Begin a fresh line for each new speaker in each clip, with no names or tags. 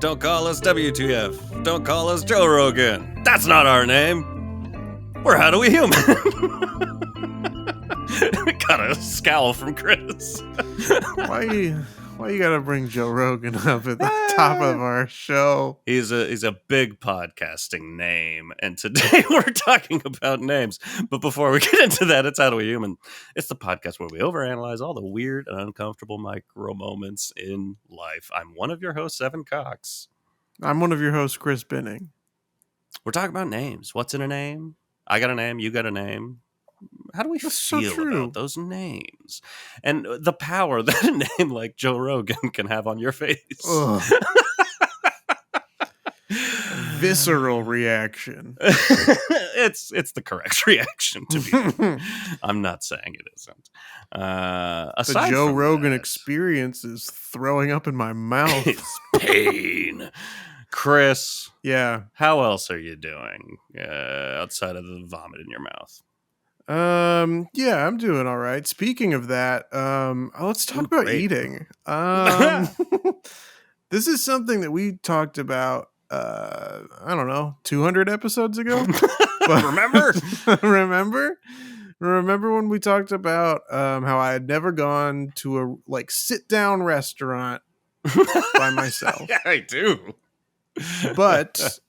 Don't call us WTF. Don't call us Joe Rogan. That's not our name. We're HowDoWeHuman. Got a scowl from Chris.
Why you gotta bring Joe Rogan up at the top of our show?
He's a big podcasting name, and today we're talking about names. But before we get into that, it's HowDoWeHuman. It's the podcast where we overanalyze all the weird and uncomfortable micro moments in life. I'm one of your hosts, Evan Cox.
I'm one of your hosts, Chris Binning.
We're talking about names. What's in a name? I got a name. You got a name. How do we feel about those names? And the power that a name like Joe Rogan can have on your face.
Visceral reaction.
It's the correct reaction to be. I'm not saying it isn't.
The Joe Rogan experience is throwing up in my mouth.
It's pain. Chris,
yeah.
How else are you doing outside of the vomit in your mouth?
Yeah, I'm doing all right. Speaking of that, let's talk about eating. This is something that we talked about. I don't know, 200 episodes ago. But remember when we talked about how I had never gone to a sit down restaurant by myself.
Yeah, I do.
But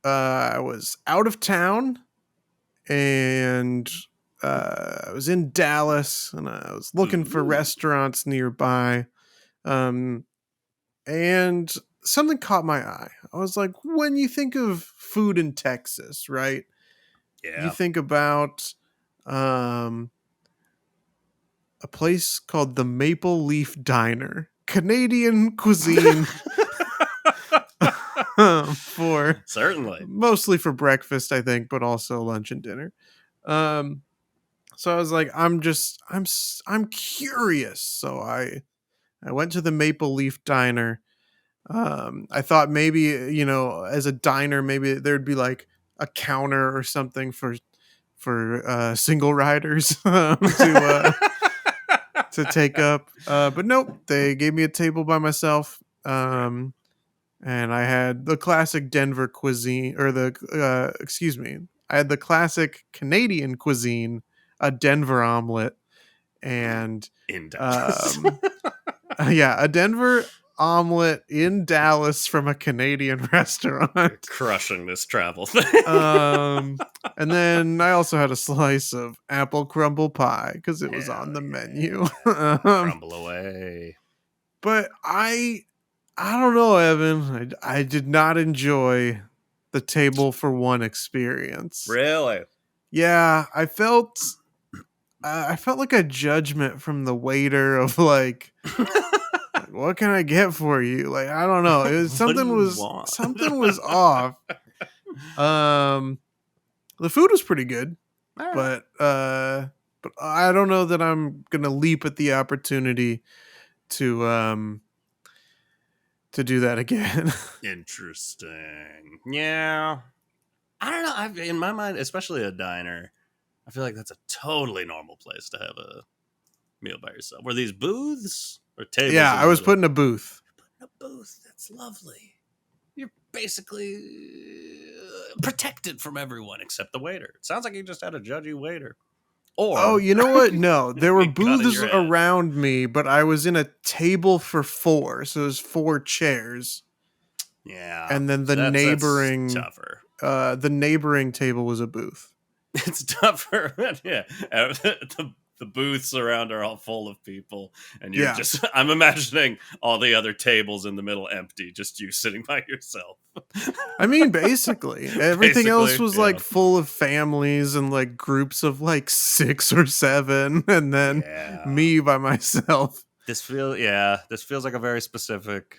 I was out of town, and I was in Dallas, and I was looking for restaurants nearby. And something caught my eye. I was like, when you think of food in Texas, right?
Yeah.
You think about a place called the Maple Leaf Diner, Canadian cuisine. For
certainly
mostly for breakfast, I think, but also lunch and dinner. So I was like, I'm curious. So I went to the Maple Leaf Diner. I thought maybe, as a diner, maybe there'd be like a counter or something for single riders to take up. But nope, they gave me a table by myself. And I had the classic Denver cuisine, or I had the classic Canadian cuisine, a Denver omelet, and
in Dallas.
a Denver omelet in Dallas from a Canadian restaurant.
Crushing this travel thing.
And then I also had a slice of apple crumble pie because it was on the menu.
Crumble away.
But I don't know, Evan. I did not enjoy the table for one experience.
Really?
Yeah, I felt like a judgment from the waiter of like, what can I get for you? Like, I don't know. It was something was off. The food was pretty good, but I don't know that I'm gonna leap at the opportunity to do that again.
Interesting. Yeah. I don't know. In my mind, especially a diner, I feel like that's a totally normal place to have a meal by yourself. Were these booths or tables?
Yeah, I was put in a booth.
That's lovely. You're basically protected from everyone except the waiter. It sounds like you just had a judgy waiter.
Oh, you know what? No, there were booths around me, but I was in a table for 4, so it was 4 chairs.
Yeah,
and then the neighboring tougher. The neighboring table was a booth.
It's tougher. Yeah, the booths around are all full of people, and you're just. I'm imagining all the other tables in the middle empty, just you sitting by yourself.
I mean, basically, everything else was like full of families and like groups of like 6 or 7, and then me by myself.
This feels like a very specific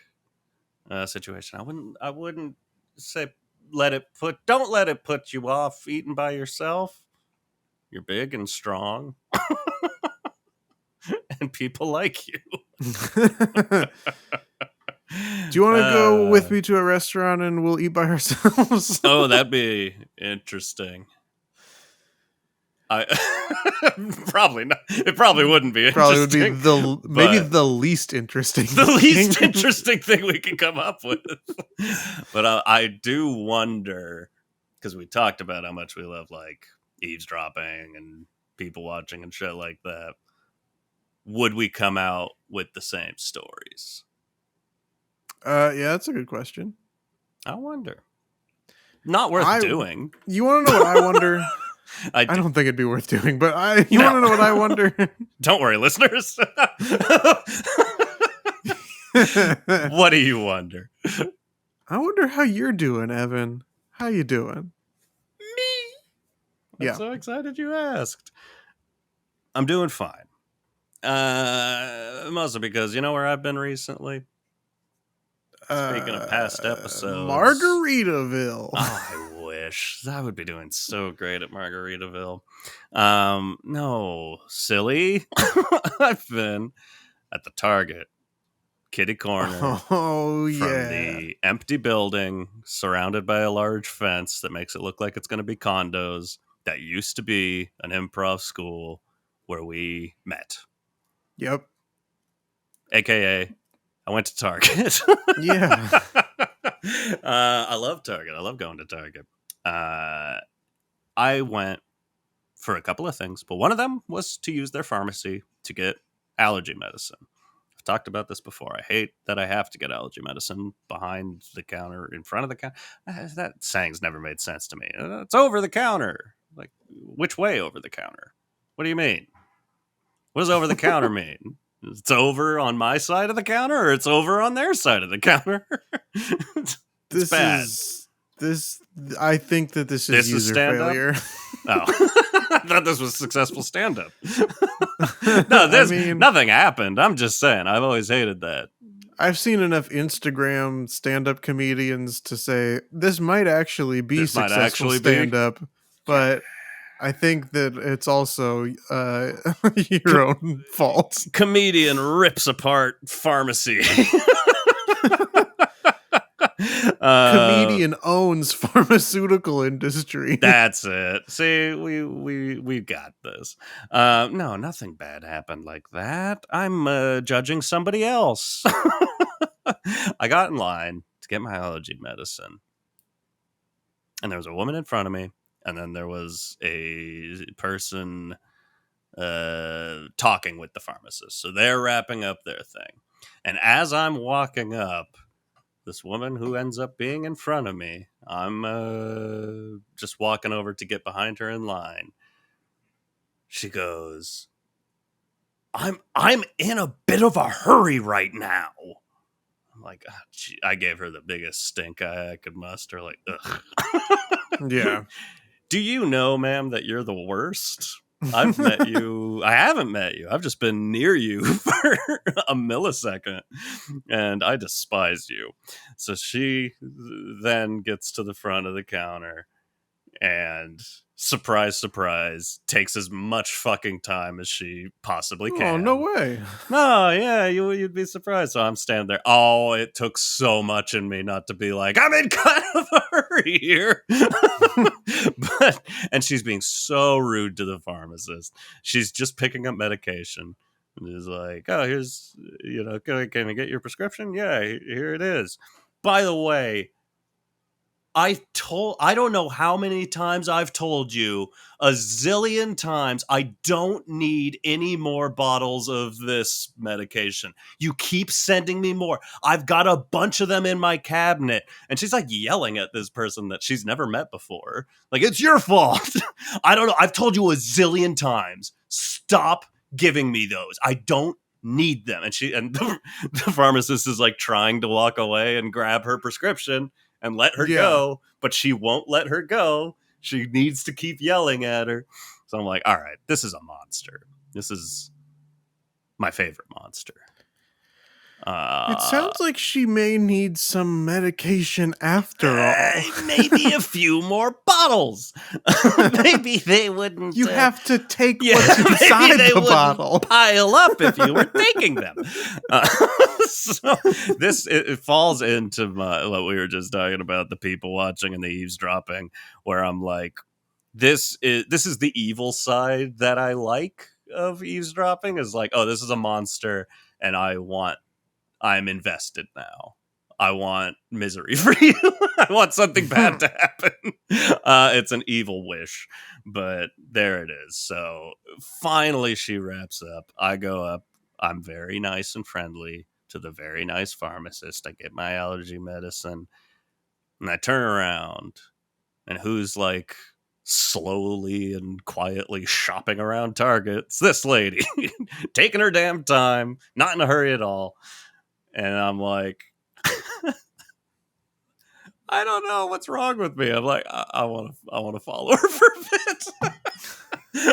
situation. I wouldn't say don't let it put you off eating by yourself. You're big and strong. And people like you.
Do you want to go with me to a restaurant and we'll eat by ourselves?
Oh, that'd be interesting. I probably not. It probably wouldn't be
Probably would be
interesting.
maybe
but
the least interesting.
the least
thing.
interesting thing we can come up with. But I do wonder, because we talked about how much we love like eavesdropping and people watching and shit like that. Would we come out with the same stories?
Yeah, that's a good question.
I wonder. Not worth doing.
You want to know what I wonder?
I
don't think it'd be worth doing, but want
No.
to know what I wonder?
Don't worry, listeners. What do you wonder?
I wonder how you're doing, Evan. How you doing?
I'm so excited you asked. I'm doing fine. Mostly because you know where I've been recently? Speaking of past episodes.
Margaritaville.
Oh, I wish. I would be doing so great at Margaritaville. No, silly. I've been at the Target, kitty corner.
Oh,
from the empty building surrounded by a large fence that makes it look like it's going to be condos that used to be an improv school where we met.
Yep.
AKA, I went to Target.
Yeah.
I love Target. I love going to Target. I went for a couple of things, but one of them was to use their pharmacy to get allergy medicine. I've talked about this before. I hate that I have to get allergy medicine behind the counter, in front of the counter. That saying's never made sense to me. It's over the counter. Like, which way over the counter? What do you mean? What does over the counter mean? It's over on my side of the counter, or it's over on their side of the counter? It's bad.
I think that this is user failure.
Oh, I thought this was successful stand-up. No, nothing happened. I'm just saying. I've always hated that.
I've seen enough Instagram stand-up comedians to say this might actually be successful stand-up, but I think that it's also your own fault.
Comedian rips apart pharmacy.
Comedian owns pharmaceutical industry.
That's it. See, we got this. No, nothing bad happened like that. I'm judging somebody else. I got in line to get my allergy medicine, and there was a woman in front of me, and then there was a person talking with the pharmacist. So they're wrapping up their thing, and as I'm walking up, this woman who ends up being in front of me, I'm just walking over to get behind her in line. She goes, I'm in a bit of a hurry right now. I'm like, I gave her the biggest stink eye I could muster. Like, ugh.
Yeah.
Do you know, ma'am, that you're the worst? I've met you. I haven't met you. I've just been near you for a millisecond, and I despise you. So she then gets to the front of the counter and, surprise, surprise, takes as much fucking time as she possibly can.
Oh, no way.
No, yeah, you'd be surprised. So I'm standing there. Oh, it took so much in me not to be like, I'm in kind of a hurry here. And she's being so rude to the pharmacist. She's just picking up medication. And is like, oh, here's, can I get your prescription? Yeah, here it is. By the way, I don't know how many times I've told you, a zillion times, I don't need any more bottles of this medication. You keep sending me more. I've got a bunch of them in my cabinet. And she's like yelling at this person that she's never met before. Like, it's your fault. I don't know. I've told you a zillion times. Stop giving me those. I don't need them. And the pharmacist is like trying to walk away and grab her prescription and let her go, but she won't let her go. She needs to keep yelling at her. So I'm like, all right, this is a monster. This is my favorite monster.
It sounds like she may need some medication after all.
Maybe a few more bottles. Maybe they wouldn't.
You have to take what's inside the bottle.
Pile up if you were taking them. So it falls into what we were just talking about, the people watching and the eavesdropping, where I'm like, this is the evil side that I like of eavesdropping, is like, oh, this is a monster and I'm invested now. I want misery for you. I want something bad to happen. It's an evil wish, but there it is. So finally she wraps up. I go up. I'm very nice and friendly to the very nice pharmacist. I get my allergy medicine and I turn around, and who's like slowly and quietly shopping around Target? It's this lady, taking her damn time, not in a hurry at all. And I'm like, I don't know what's wrong with me. I'm like, I want to follow her for a bit.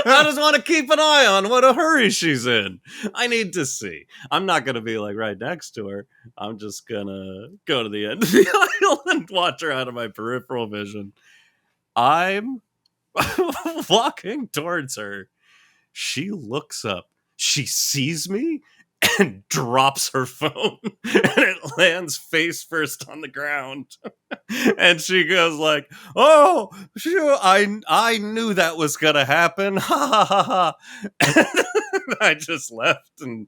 I just want to keep an eye on what a hurry she's in. I need to see. I'm not going to be like right next to her. I'm just going to go to the end of the aisle and watch her out of my peripheral vision. I'm walking towards her. She looks up. She sees me and drops her phone, and it lands face first on the ground. And she goes like, "Oh, sure, I knew that was gonna happen." Ha ha ha ha. And I just left, and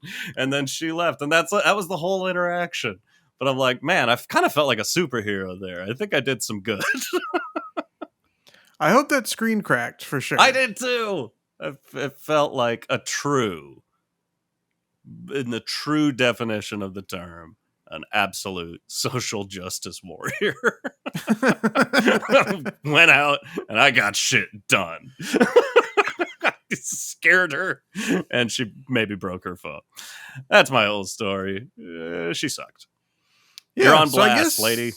then she left, and that was the whole interaction. But I'm like, man, I kind of felt like a superhero there. I think I did some good.
I hope that screen cracked for sure.
I did too. It felt like a true, in the true definition of the term, an absolute social justice warrior. Went out and I got shit done. Scared her, and she maybe broke her phone. That's my whole story. She sucked.
Yeah,
you're on blast, lady.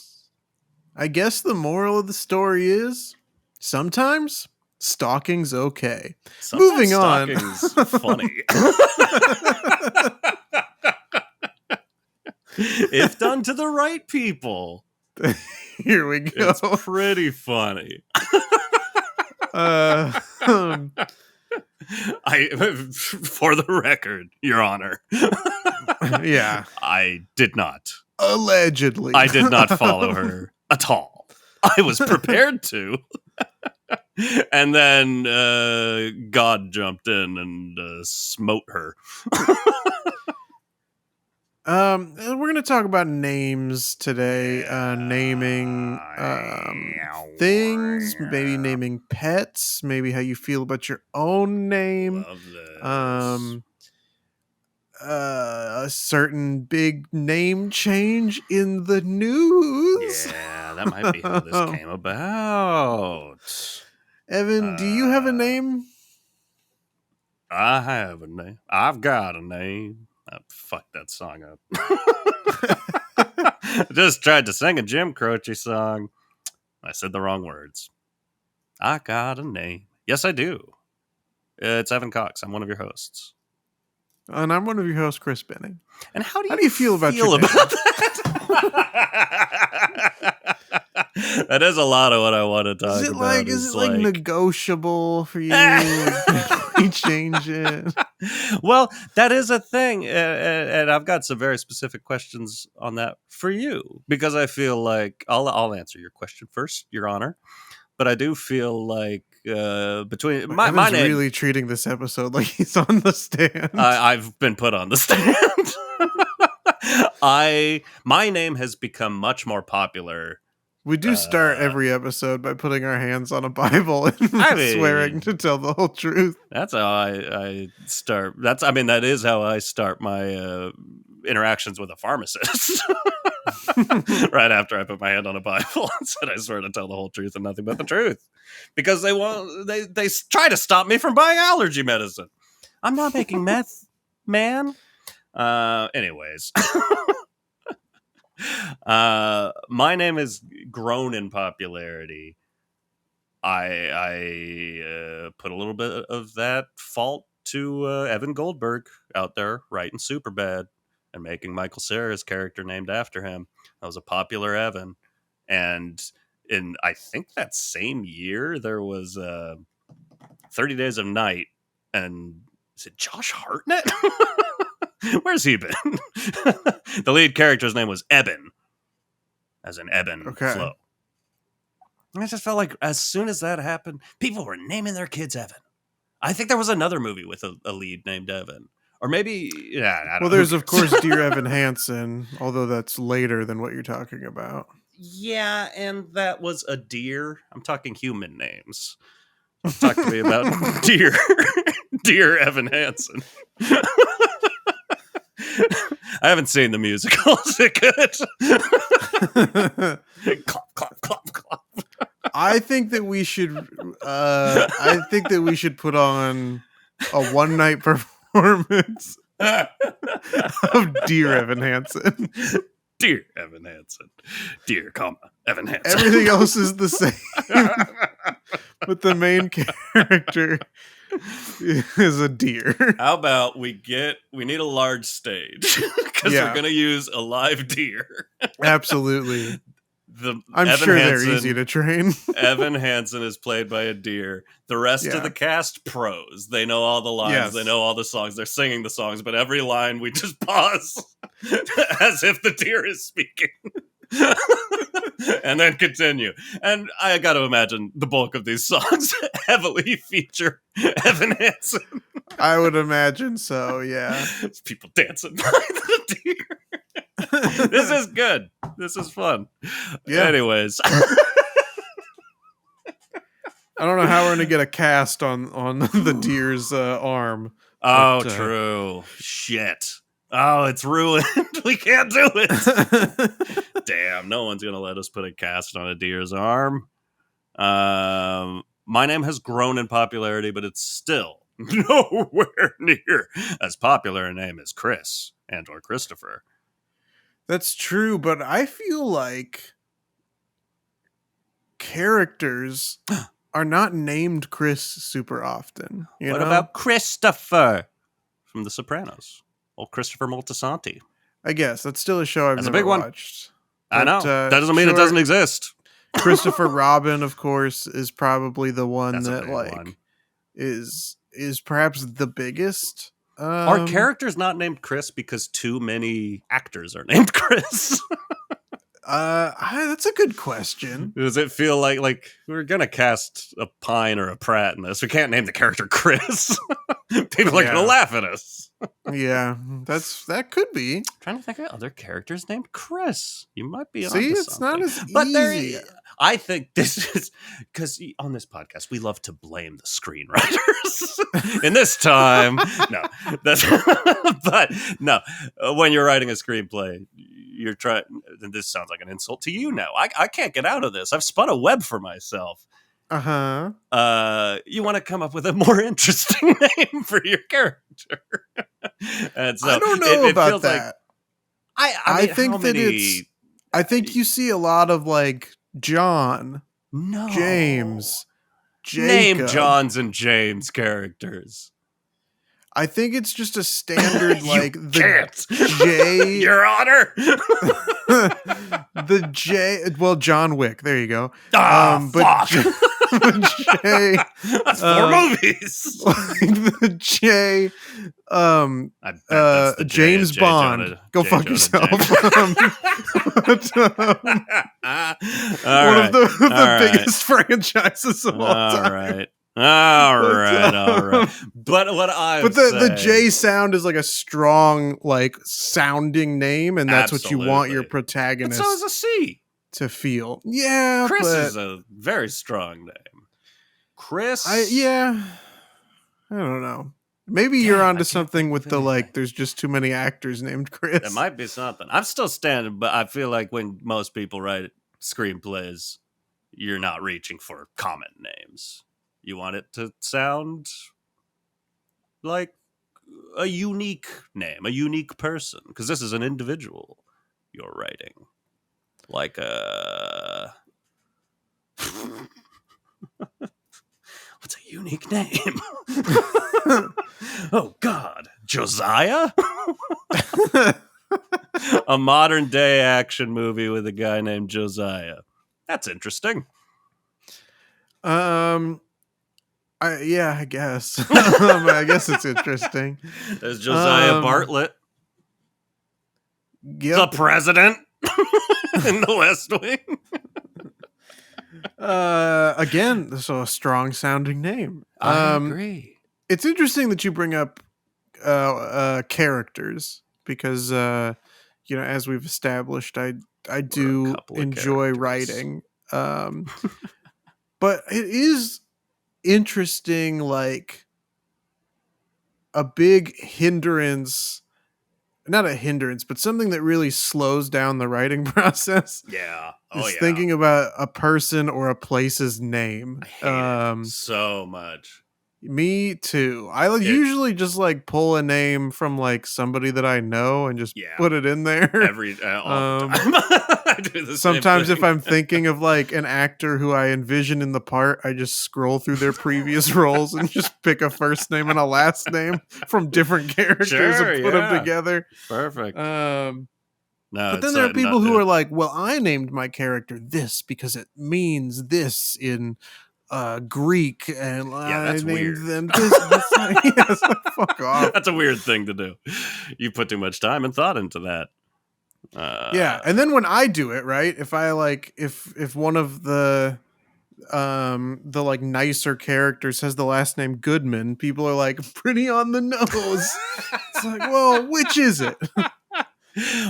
I guess the moral of the story is sometimes stalking's okay.
Sometimes
Moving on.
Stalking's funny. If done to the right people.
Here we go.
It's pretty funny. For the record, Your Honor.
Yeah.
I did not.
Allegedly.
I did not follow her at all. I was prepared to. And then God jumped in and smote her.
We're going to talk about names today. Naming things, maybe naming pets, maybe how you feel about your own name.
Love this.
A certain big name change in the news.
Yeah, that might be how this came about.
Evan, do you have a name?
I have a name. I've got a name. I fucked that song up. I just tried to sing a Jim Croce song. I said the wrong words. I got a name. Yes, I do. It's Evan Cox. I'm one of your hosts.
And I'm one of your hosts, Chris Benning.
And how do
you feel about
that? That is a lot of what I want to talk about.
Is it like negotiable for you? We change it.
Well, that is a thing, and I've got some very specific questions on that for you, because I feel like I'll answer your question first, Your Honor. But I do feel like between my name,
really treating this episode like he's on the stand.
I've been put on the stand. My name has become much more popular.
We do start every episode by putting our hands on a Bible and swearing to tell the whole truth.
That's how I start. That is how I start my interactions with a pharmacist. Right after I put my hand on a Bible and said I swear to tell the whole truth and nothing but the truth, because they try to stop me from buying allergy medicine. I'm not making meth, man. Anyways. My name has grown in popularity. I put a little bit of that fault to Evan Goldberg out there writing Superbad and making Michael Cera's character named after him. That was a popular Evan. And in, I think, that same year, there was 30 Days of Night. And is it Josh Hartnett? Where's he been? The lead character's name was Eben, as in Eben Flow. I just felt like as soon as that happened, people were naming their kids Evan. I think there was another movie with a lead named Evan. Or maybe, yeah, I don't
Well,
know. Who
there's of
cares?
course Dear Evan Hansen, although that's later than what you're talking about.
Yeah, and that was a deer. I'm talking human names. Don't talk to me about deer. Dear Evan Hansen. I haven't seen the musical. Is it good? Clop, clop, clop, clop.
I think that we should. I think that we should put on a one night performance of Dear Evan Hansen.
Dear Evan Hansen. Dear, Evan Hansen.
Everything else is the same, but the main character is a deer.
How about we need a large stage because we're going to use a live deer.
Absolutely. I'm
Evan
sure
Hansen,
they're easy to train.
Evan Hansen is played by a deer. The rest of the cast, pros. They know all the lines. Yes. They know all the songs. They're singing the songs, but every line we just pause as if the deer is speaking. And then continue. And I got to imagine the bulk of these songs heavily feature Evan Hansen.
I would imagine so, yeah.
It's people dancing by the deer. This is good. This is fun. Yeah. Anyways.
I don't know how we're going to get a cast on the deer's arm.
Oh, but, true. Shit. Oh, it's ruined. We can't do it. Damn, no one's going to let us put a cast on a deer's arm. My name has grown in popularity, but it's still nowhere near as popular a name as Chris and or Christopher.
That's true, but I feel like characters are not named Chris super often.
What about Christopher from The Sopranos? Old Christopher Moltisanti.
I guess that's still a show I've never watched.
I know. That doesn't mean it doesn't exist.
Christopher Robin, of course, is probably the one that is perhaps the biggest.
Are characters not named Chris because too many actors are named Chris?
That's a good question.
Does it feel like we're gonna cast a Pine or a Pratt in this? We can't name the character Chris. People are gonna laugh at us.
Yeah, that could be.
I'm trying to think of other characters named Chris. You might be.
See, it's
something.
Not as easy.
I think this is because on this podcast we love to blame the screenwriters. In this time, no, that's but no. When you're writing a screenplay, you're trying. This sounds like an insult to you now. I can't get out of this. I've spun a web for myself. You want to come up with a more interesting name for your character. And so
I don't know about
feels
that.
Like,
I think that it's. I think you see a lot of like John, James, Jacob.
Name Johns and James characters.
I think it's just a standard like
the
J.
Your Honor.
The J. Well, John Wick. There you go.
But
J.
That's 4 movies.
Like the J. James Bond. Go fuck yourself. One of the biggest franchises of all time.
All right. But what
the J sound is like a strong, like sounding name, and that's what you want your protagonist.
But so is a C
to feel. Yeah,
Chris is a very strong name. Chris.
I don't know. Maybe you're onto something with the like. There's just too many actors named Chris.
It might be something. I'm still standing, but I feel like when most people write screenplays, you're not reaching for common names. You want it to sound like a unique name, a unique person, because this is an individual you're writing. Like a... What's a unique name? Oh, God. Josiah? A modern day action movie with a guy named Josiah. That's interesting.
I guess. I guess it's interesting.
There's Josiah Bartlett.
Yep.
The president in the West Wing.
Again, so a strong sounding name.
I agree.
It's interesting that you bring up characters because as we've established, I
We're a
do
couple of
enjoy
characters.
writing. But it is interesting, like a big hindrance, not a hindrance, but something that really slows down the writing process
Yeah. Oh
is
yeah.
thinking about a person or a place's
I
name.
hate it so much.
Me too.
It
usually just like pull a name from like somebody that I know and just
yeah.
put it in there.
All the time. I do the same
Sometimes if
thing.
I'm thinking of like an actor who I envision in the part, I just scroll through their previous roles and just pick a first name and a last name from different characters
Sure,
and put them
yeah.
together.
Perfect.
Um,
No,
but then
it's
there are
not
people who are like, "Well, I named my character this because it means this in Greek, and
yeah,
I
that's
named
weird.
them this." And it's like, yeah, it's like, fuck off.
That's a weird thing to do. You put too much time and thought into that.
Yeah, and then when I do it, right? If I like, if one of the like nicer characters has the last name Goodman, people are like, pretty on the nose. It's like, well, which is it?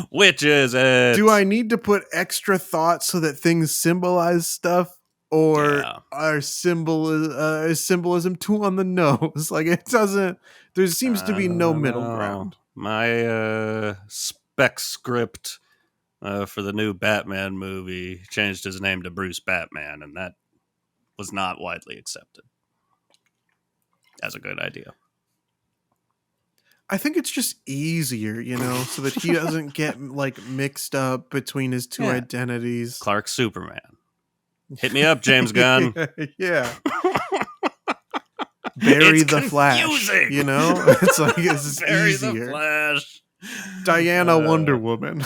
Which is it?
Do I need to put extra thought so that things symbolize stuff, or
Yeah.
is symbolism too on the nose? Like it doesn't. There seems to
I
be no
don't
middle
know.
ground.
My spec script for the new Batman movie changed his name to Bruce Batman, and that was not widely accepted as a good idea.
I think it's just easier, so that he doesn't get like mixed up between his two
Yeah.
identities.
Clark Superman. Hit me up, James Gunn.
Yeah. Bury
It's
the Flash.
confusing.
It's like it's
Bury
easier.
the Flash.
Diana Wonder Woman.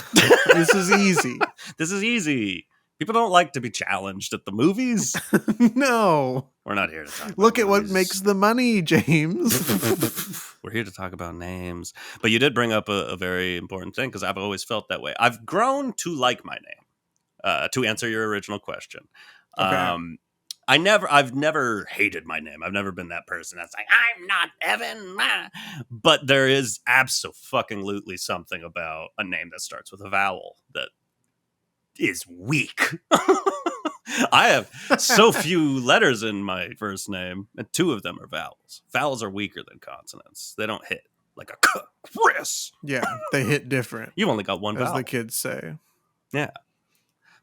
This is easy.
This is easy. People don't like to be challenged at the movies.
No.
We're not here to talk about
Look at what
movies.
makes the money, James.
We're here to talk about names. But you did bring up a very important thing because I've always felt that way. I've grown to like my name, to answer your original question.
Okay.
I've never hated my name. I've never been that person that's like, I'm not Evan. But there is absolutely something about a name that starts with a vowel that is weak. I have so few letters in my first name, and two of them are vowels. Vowels are weaker than consonants. They don't hit like a Chris.
Yeah, they hit different,
You've only got one
as
vowel.
the kids say.
Yeah.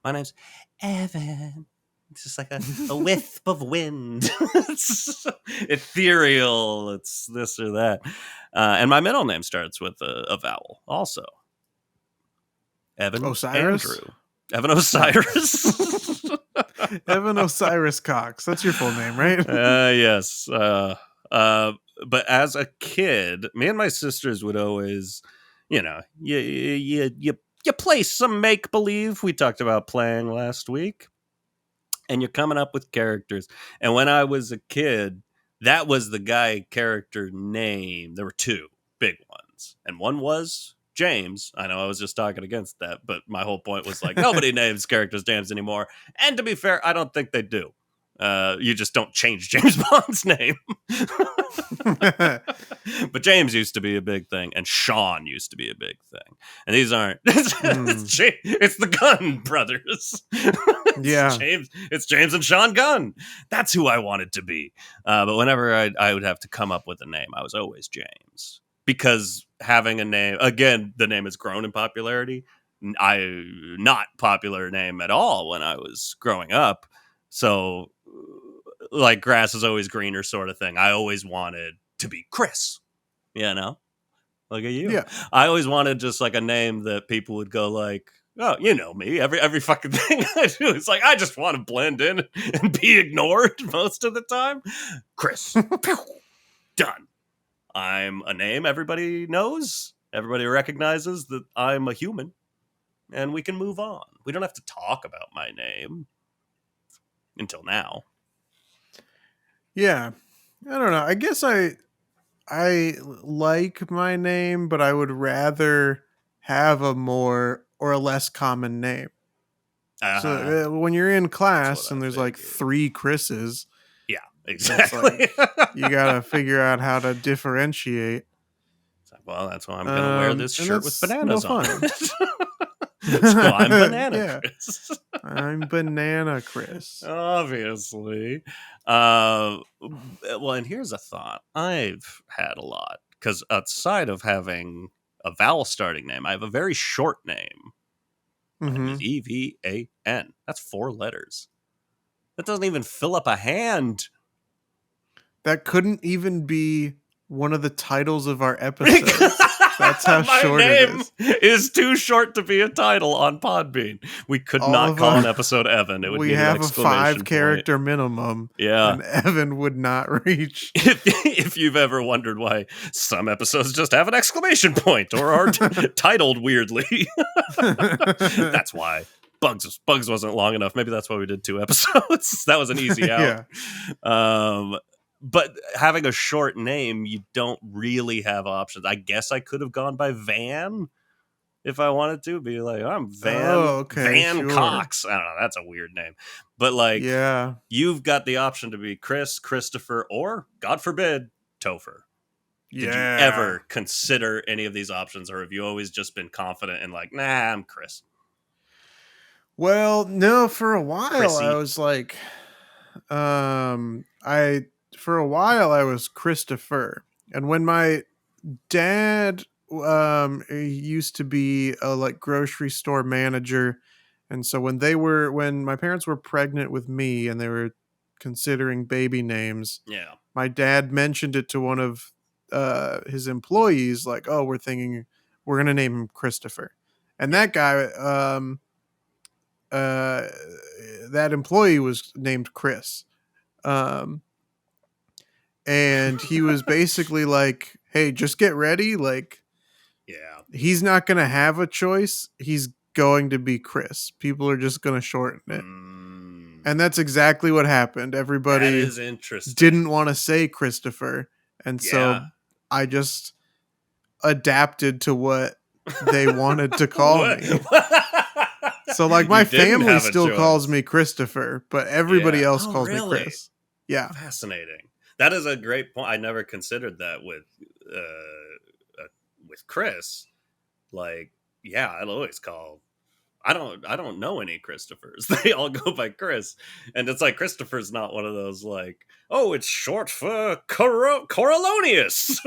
My name's Evan. It's just like a wisp of wind. It's ethereal. It's this or that. And my middle name starts with a vowel also. Evan
Osiris?
Andrew. Evan Osiris.
Evan Osiris Cox. That's your full name, right?
Yes. But as a kid, me and my sisters would always, you play some make believe. We talked about playing last week, and you're coming up with characters. And when I was a kid, that was the guy character name. There were two big ones, and one was James. I know I was just talking against that, but my whole point was like nobody names characters James anymore. And to be fair, I don't think they do. You just don't change James Bond's name. But James used to be a big thing, and Sean used to be a big thing. And these aren't. It's the Gunn brothers.
Yeah.
It's James and Sean Gunn. That's who I wanted to be. But whenever I would have to come up with a name, I was always James. Because having a name, again, the name has grown in popularity. Not popular name at all when I was growing up. So, like, grass is always greener sort of thing. I always wanted to be Chris, Look at you.
Yeah.
I always wanted just like a name that people would go like, oh, you know me. Every fucking thing I do, it's like I just want to blend in and be ignored most of the time. Chris. Done. I'm a name everybody knows. Everybody recognizes that I'm a human. And we can move on. We don't have to talk about my name. Until now.
Yeah. I don't know. I guess I like my name, but I would rather have a more or a less common name. So when you're in
what
class
I
and there's like
figured.
3 Chris's,
Yeah,
it's
exactly.
like you gotta figure out how to differentiate.
It's like, well, that's why I'm going to wear this
And
shirt with
that's, you know,
bananas on
fun.
it. So I'm Banana
Yeah,
Chris.
I'm Banana Chris.
Obviously. Well, and here's a thought I've had a lot. Because outside of having a vowel starting name, I have a very short name. My name
Hmm.
is Evan. That's 4 letters. That doesn't even fill up a hand.
That couldn't even be one of the titles of our episodes. That's how
My
short it
name
is.
is too short to be a title on Podbean. We could
All
not
of
call
our
an episode Evan. It would
we
need an
have a
exclamation
5
point.
character minimum,
Yeah.
and Evan would not reach.
If you've ever wondered why some episodes just have an exclamation point or are titled weirdly, that's why. Bugs wasn't long enough. Maybe that's why we did 2 episodes. That was an easy out.
Yeah.
But having a short name, you don't really have options. I guess I could have gone by Van if I wanted to. Be like, I'm
Oh, okay,
Van
sure.
Cox. I don't know. That's a weird name. But like,
Yeah.
you've got the option to be Chris, Christopher, or, God forbid, Topher. Did you
Yeah.
ever consider any of these options, or have you always just been confident in like, nah, I'm Chris?
Well, no, for a while I
Chrissy.
was like, I for a while I was Christopher. And when my dad he used to be a like grocery store manager, and so when my parents were pregnant with me and they were considering baby names,
Yeah.
my dad mentioned it to one of his employees, like, oh, we're gonna name him Christopher. And
Yeah.
that guy uh that employee was named Chris. Um and he was basically like, hey, just get ready, like
Yeah.
he's not going to have a choice. He's going to be Chris. People are just going to shorten it. And that's exactly what happened.
That
Everybody
is interesting.
didn't want to say Christopher. And
Yeah.
so I just adapted to what they wanted to call
What?
me. So like
You
my
didn't
family
have a
still calls
choice.
me Christopher, but everybody
Yeah.
else
Oh,
calls me
really?
Chris. Yeah.
Fascinating. That is a great point. I never considered that with Chris. Like, yeah, I'll always call. I don't know any Christophers. They all go by Chris, and it's like Christopher's not one of those like, oh, it's short for Corolonius,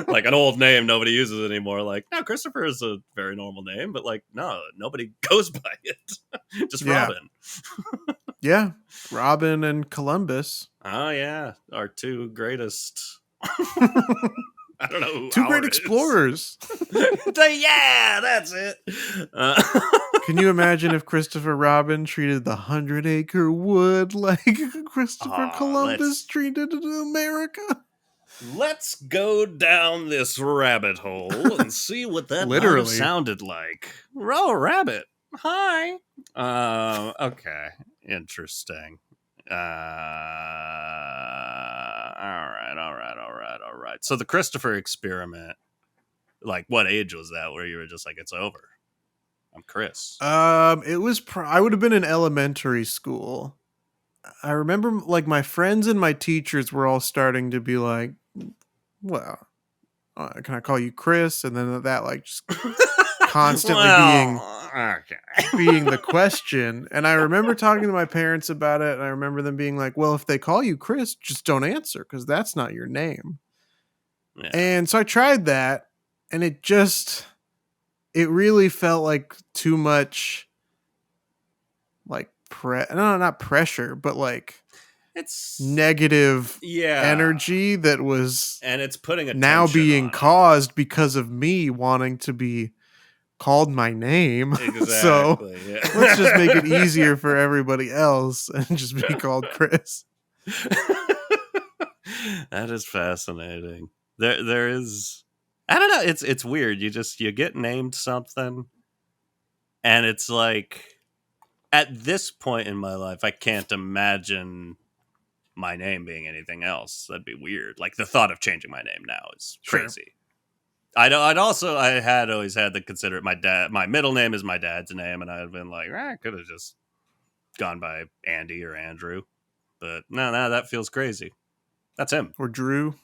like an old name nobody uses anymore. Like, no, Christopher is a very normal name, but like, no, nobody goes by it. Just
Yeah.
Robin.
Yeah. Robin and Columbus.
Oh yeah, our 2 greatest. I don't know who
2 great
ours
explorers.
Yeah, that's it.
Can you imagine if Christopher Robin treated the 100-acre wood like Christopher Columbus treated America?
Let's go down this rabbit hole and see what that might have
Literally.
sounded like. Oh, rabbit. Hi. Okay. Interesting. All right. So the Christopher experiment, like, what age was that where you were just like, it's over? I'm Chris.
It was I would have been in elementary school. I remember like my friends and my teachers were all starting to be like, well, can I call you Chris? And then that like just constantly being the question. And I remember talking to my parents about it, and I remember them being like, well, if they call you Chris, just don't answer because that's not your name.
Yeah.
And so I tried that, and it really felt like too much like not pressure, but like
It's
negative
yeah
energy that was
and it's putting
now
attention
being
on it.
caused because of me wanting to be called my name. So
Exactly. Yeah.
let's just make it easier for everybody else and just be called Chris.
That is fascinating. There is, I don't know, it's weird. You get named something, and it's like, at this point in my life, I can't imagine my name being anything else. That'd be weird. Like, the thought of changing my name now is
Sure.
crazy. I had always had to consider it my middle name is my dad's name, and I'd been like, I could have just gone by Andy or Andrew, but no, that feels crazy. That's him
Or Drew.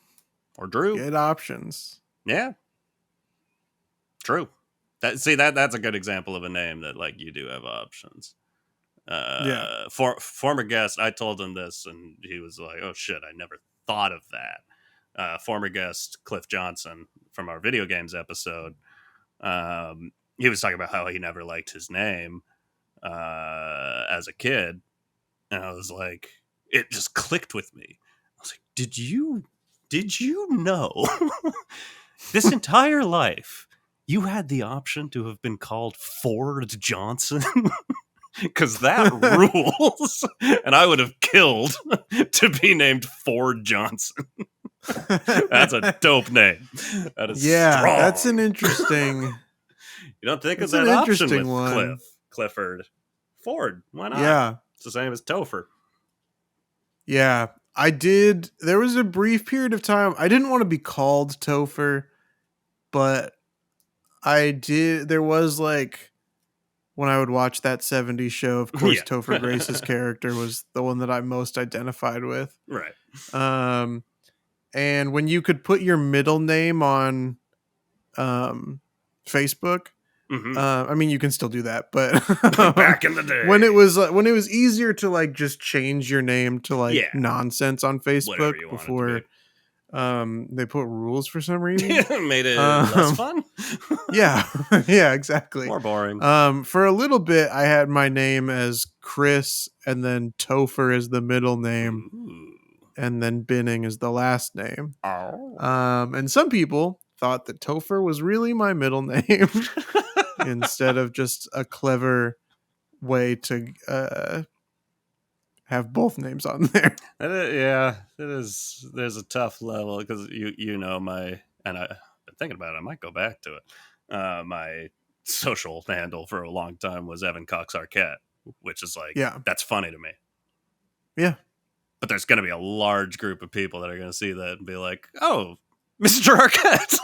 or Drew.
Get options.
Yeah, true. That's a good example of a name that like you do have options.
Yeah.
Former guest, I told him this, and he was like, "Oh shit, I never thought of that." Former guest Cliff Johnson from our video games episode, he was talking about how he never liked his name as a kid, and I was like, it just clicked with me. I was like, did you know this entire life you had the option to have been called Ford Johnson? Because that rules, and I would have killed to be named Ford Johnson. That's a dope name. That is strong.
That's an interesting.
You don't think of
That's
that
an
option
interesting
with
one.
Clifford. Ford, why not?
Yeah.
It's the same as Topher.
Yeah. I did. There was a brief period of time. I didn't want to be called Topher, but I did. There was like when I would watch that 70s show, of course,
Yeah.
Topher Grace's character was the one that I most identified with.
Right.
And when you could put your middle name on Facebook, I mean, you can still do that, but
back in the day,
when it was easier to like just change your name to like nonsense on Facebook before they put rules for some reason,
made it less fun.
yeah, exactly.
More boring.
For a little bit, I had my name as Chris, and then Topher is the middle name.
Ooh.
And then Binning is the last name.
Oh.
And some people thought that Topher was really my middle name instead of just a clever way to have both names on there.
Yeah, it is. There's a tough level because you know and I've been thinking about it. I might go back to it. My social handle for a long time was Evan Cox Arquette, which is like, that's funny to me.
Yeah.
But there's going to be a large group of people that are going to see that and be like, "Oh, Mr. Arquette."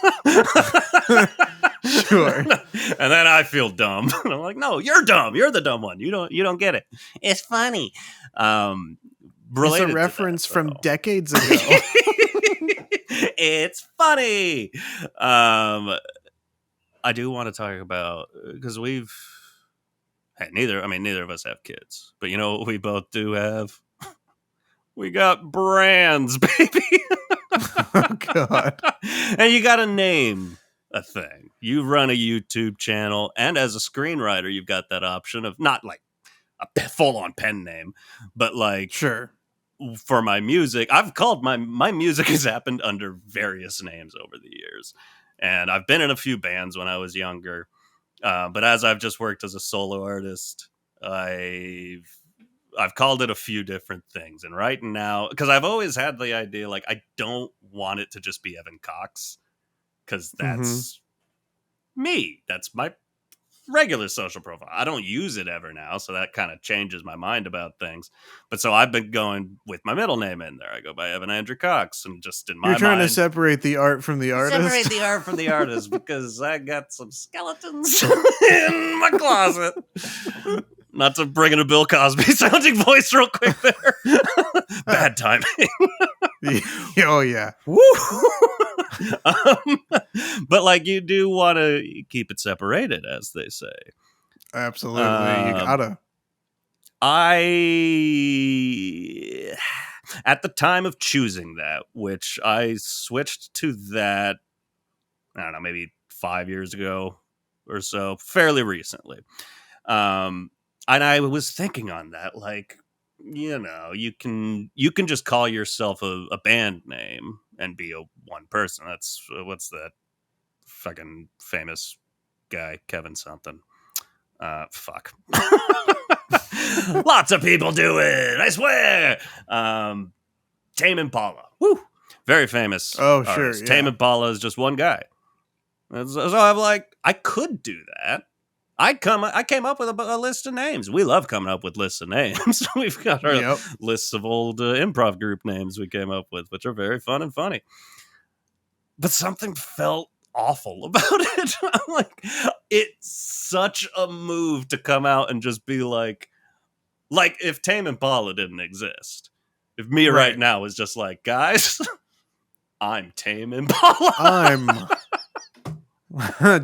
Sure.
And then I feel dumb. And I'm like, "No, you're dumb. You're the dumb one. You don't get it. It's funny."
It's a reference from decades ago.
It's funny. I do want to talk about because neither of us have kids, but you know what we both do have? We got brands, baby.
Oh, God.
And you got to name a thing. You run a YouTube channel, and as a screenwriter, you've got that option of not like a full-on pen name, but like,
sure.
For my music, I've called my music has happened under various names over the years. And I've been in a few bands when I was younger. But as I've just worked as a solo artist, I've called it a few different things. And right now, because I've always had the idea, like, I don't want it to just be Evan Cox, because that's me. That's my regular social profile. I don't use it ever now, so that kind of changes my mind about things. But so I've been going with my middle name in there. I go by Evan Andrew Cox, and just in my mind,
you're trying to separate the art from the artist.
Separate the art from the artist because I got some skeletons in my closet. Not to bring in a Bill Cosby sounding voice real quick there. Bad timing.
Oh yeah.
Woo! But like, you do want to keep it separated, as they say.
Absolutely. You gotta.
At the time of choosing that, which I switched to that, I don't know, maybe 5 years ago or so, fairly recently. And I was thinking on that, like, you know, you can just call yourself a band name and be one person. That's what's that fucking famous guy, Kevin something. Fuck. Lots of people do it, I swear. Tame Impala. Woo. Very famous.
Oh, sure.
Artist.
Yeah.
Tame Impala is just one guy. So I'm like, I could do that. I came up with a list of names. We love coming up with lists of names. We've got our lists of old improv group names we came up with, which are very fun and funny. But something felt awful about it. I'm like, it's such a move to come out and just be like if Tame Impala didn't exist, if me right
Right.
now was just like, guys, I'm Tame Impala.
I'm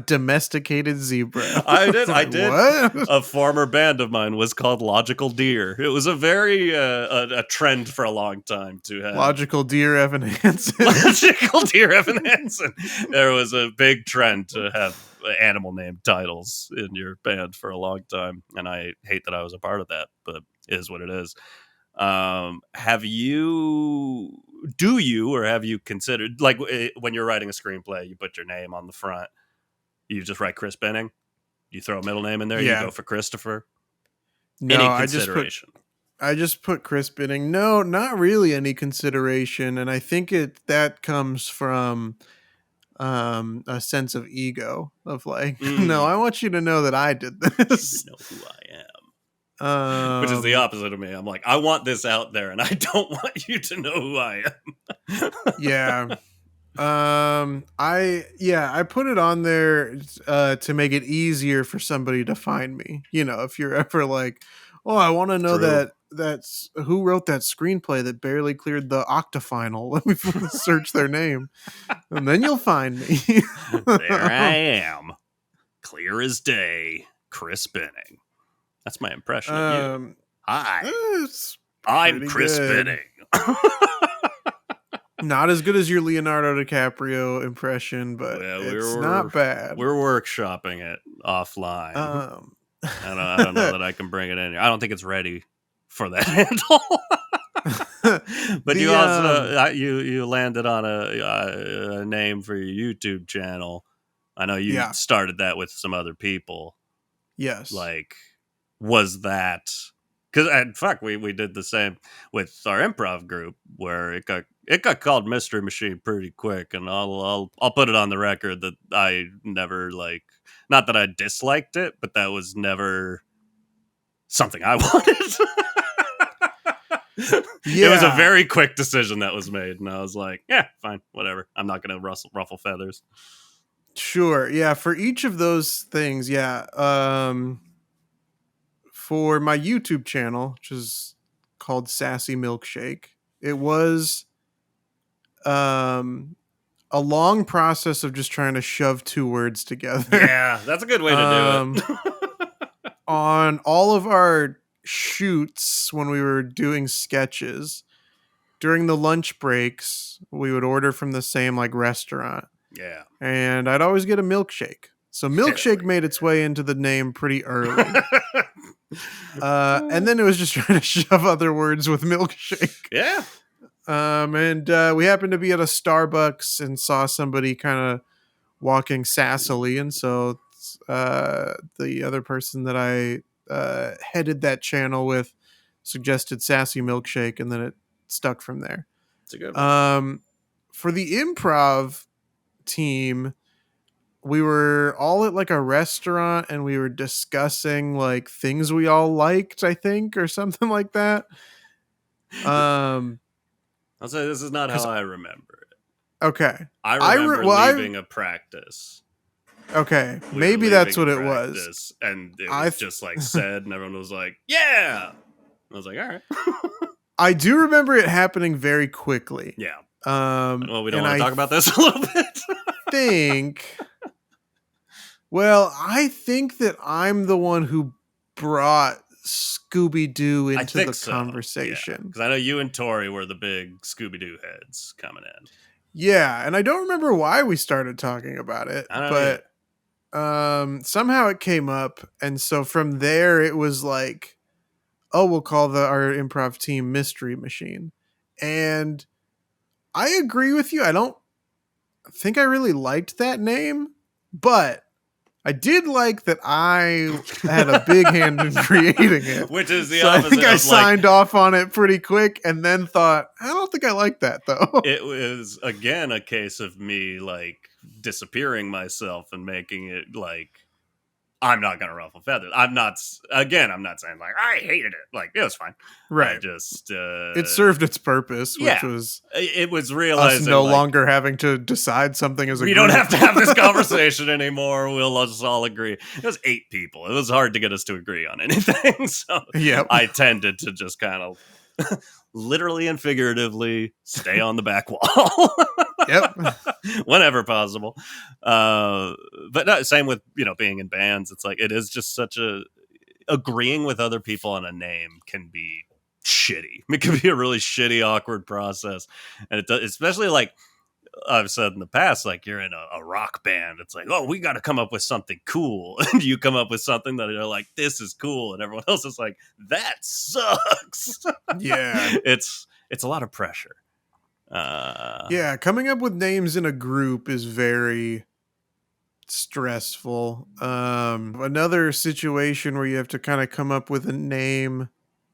domesticated zebra.
I did. I
Like,
did.
what?
A former band of mine was called Logical Deer. It was a very a trend for a long time to have
Logical Dear Evan Hansen.
Logical Dear Evan Hansen. There was a big trend to have animal name titles in your band for a long time, and I hate that I was a part of that, but it is what it is. Have you? Do you or have you considered, like, when you're writing a screenplay, you put your name on the front? You just write Chris Benning. You throw a middle name in there. You
Yeah.
go for Christopher.
No,
Any
I
consideration?
just put Chris Binning. No, not really any consideration, and I think that comes from a sense of ego of like, no, I want you to know that I did
You
this.
should know who I am. Which is the opposite of me. I'm like, I want this out there, and I don't want you to know who I am.
Yeah. I put it on there to make it easier for somebody to find me. You know, if you're ever like, oh, I want to know
True.
that's who wrote that screenplay that barely cleared the octafinal. Let me search their name, and then you'll find me.
There I am, clear as day, Chris Benning. That's my impression of you. Hi,
It's
I'm
pretty
Chris
good.
Benning.
Not as good as your Leonardo DiCaprio impression, but
Well,
it's not bad.
We're workshopping it offline.
Um,
I don't know that I can bring it in here. I don't think it's ready for that handle. But you also you landed on a name for your YouTube channel. I know you
Yeah.
started that with some other people.
Yes.
Like, was that because we did the same with our improv group where it got called Mystery Machine pretty quick, and I'll put it on the record that I never, like, not that I disliked it, but that was never something I wanted.
Yeah.
It was a very quick decision that was made, and I was like, yeah, fine, whatever. I'm not going to ruffle feathers.
Sure. Yeah. For each of those things, yeah. For my YouTube channel, which is called Sassy Milkshake, it was a long process of just trying to shove two words together.
Yeah, that's a good way to do it.
On all of our shoots when we were doing sketches, during the lunch breaks, we would order from the same like restaurant.
Yeah.
And I'd always get a milkshake. So milkshake made its way into the name pretty early. And then it was just trying to shove other words with milkshake.
Yeah.
And we happened to be at a Starbucks and saw somebody kind of walking sassily. And so the other person that I headed that channel with suggested Sassy Milkshake, and then it stuck from there.
It's a good one.
For the improv team, we were all at like a restaurant and we were discussing like things we all liked, I think, or something like that.
I'll say this is not how I remember it.
Okay.
I remember leaving a practice.
Okay. Maybe that's what it was.
And it was just like said, and everyone was like, yeah. I was like, all right.
I do remember it happening very quickly.
Yeah. Well, we don't want to talk about this a little bit.
I think that I'm the one who brought Scooby-Doo into the conversation.
Because I know you and Tori were the big Scooby-Doo heads coming in.
Yeah, and I don't remember why we started talking about it, but somehow it came up, and so from there it was like, oh, we'll call our improv team Mystery Machine. And I agree with you. I don't think I really liked that name, but I did like that I had a big hand in creating it.
Which is the opposite.
I think I signed off on it pretty quick and then thought, I don't think I like that, though.
It was, again, a case of me, like, disappearing myself and making it, like, I'm not gonna ruffle feathers. I'm not saying like I hated it. Like it was fine. I
Right.
just
It served its purpose, which
yeah,
was
it was
us
realizing
no
like
longer having to decide something as a
we don't
group.
have to have this conversation anymore. We'll just all agree. It was 8 people. It was hard to get us to agree on anything. So
Yep.
I tended to just kind of literally and figuratively stay on the back wall.
Yep.
Whenever possible. But no, same with, being in bands. It's like, it is just such agreeing with other people on a name can be shitty. It can be a really shitty, awkward process. And it does, especially like, I've said in the past, like you're in a rock band. It's like, oh, we got to come up with something cool. And you come up with something that you're like, this is cool. And everyone else is like, that sucks.
Yeah.
It's a lot of pressure.
Yeah. Coming up with names in a group is very stressful. Another situation where you have to kind of come up with a name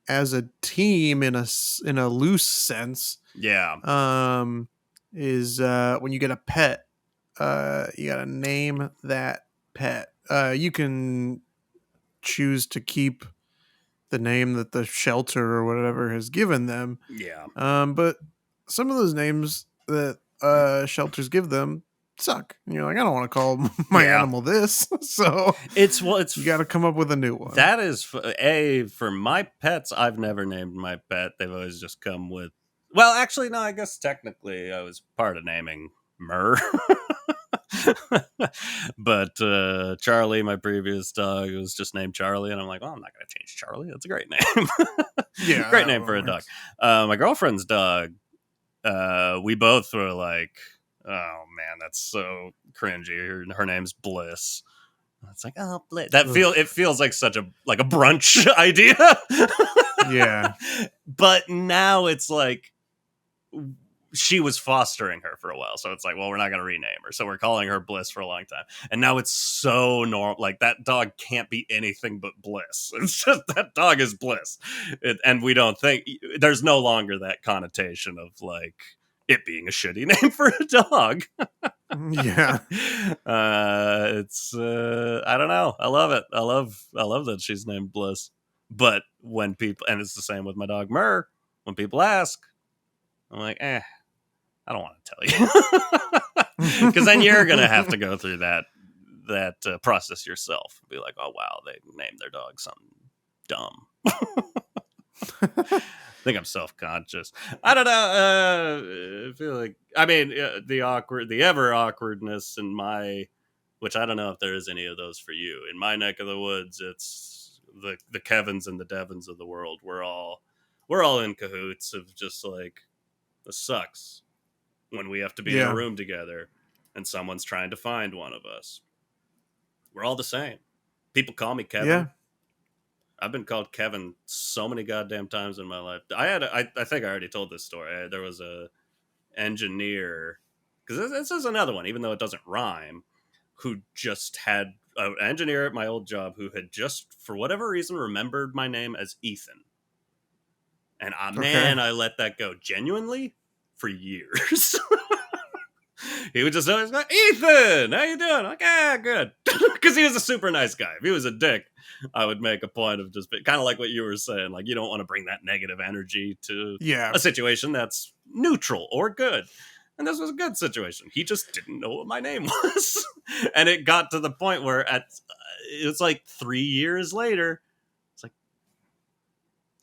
as a team in a loose sense.
Yeah.
Is when you get a pet, you gotta name that pet. You can choose to keep the name that the shelter or whatever has given them.
Yeah.
But some of those names that shelters give them suck. And you're like, I don't want to call my
Yeah.
animal this. So
It's
you got to come up with a new one.
that is for my pets. I've never named my pet. They've always just come with. Well, actually, no. I guess technically, I was part of naming Murr. But Charlie, my previous dog, was just named Charlie, and I'm like, well, I'm not going to change Charlie. That's a great name.
Yeah,
great name for a dog. My girlfriend's dog. We both were like, oh man, that's so cringy. Her name's Bliss. It's like, oh, Bliss. It feels like such a brunch idea.
Yeah.
But now it's like she was fostering her for a while, so it's like, well, we're not going to rename her, so we're calling her Bliss for a long time, and now it's so normal. Like that dog can't be anything but Bliss. It's just that dog is Bliss, and we don't think there's no longer that connotation of like it being a shitty name for a dog.
Yeah.
It's I don't know. I love it. I love that she's named Bliss. But when people, and it's the same with my dog Murr, when people ask, I'm like, I don't want to tell you. Because then you're going to have to go through that process yourself. Be like, oh, wow, they named their dog something dumb. I think I'm self-conscious. I don't know. I feel like, I mean, the ever awkwardness in my, which I don't know if there is any of those for you. In my neck of the woods, it's the Kevins and the Devons of the world. We're all in cahoots of just like, this sucks when we have to be in a room together and someone's trying to find one of us. We're all the same. People call me Kevin.
Yeah.
I've been called Kevin so many goddamn times in my life. I think I already told this story. There was a engineer, because this is another one, even though it doesn't rhyme, who just had an engineer at my old job who had just, for whatever reason, remembered my name as Ethan. And man, I let that go genuinely for years. He would just always go, Ethan, how you doing? Like, good. Because he was a super nice guy. If he was a dick, I would make a point of just kind of like what you were saying. Like, you don't want to bring that negative energy to a situation that's neutral or good. And this was a good situation. He just didn't know what my name was. And it got to the point where it's like 3 years later, it's like,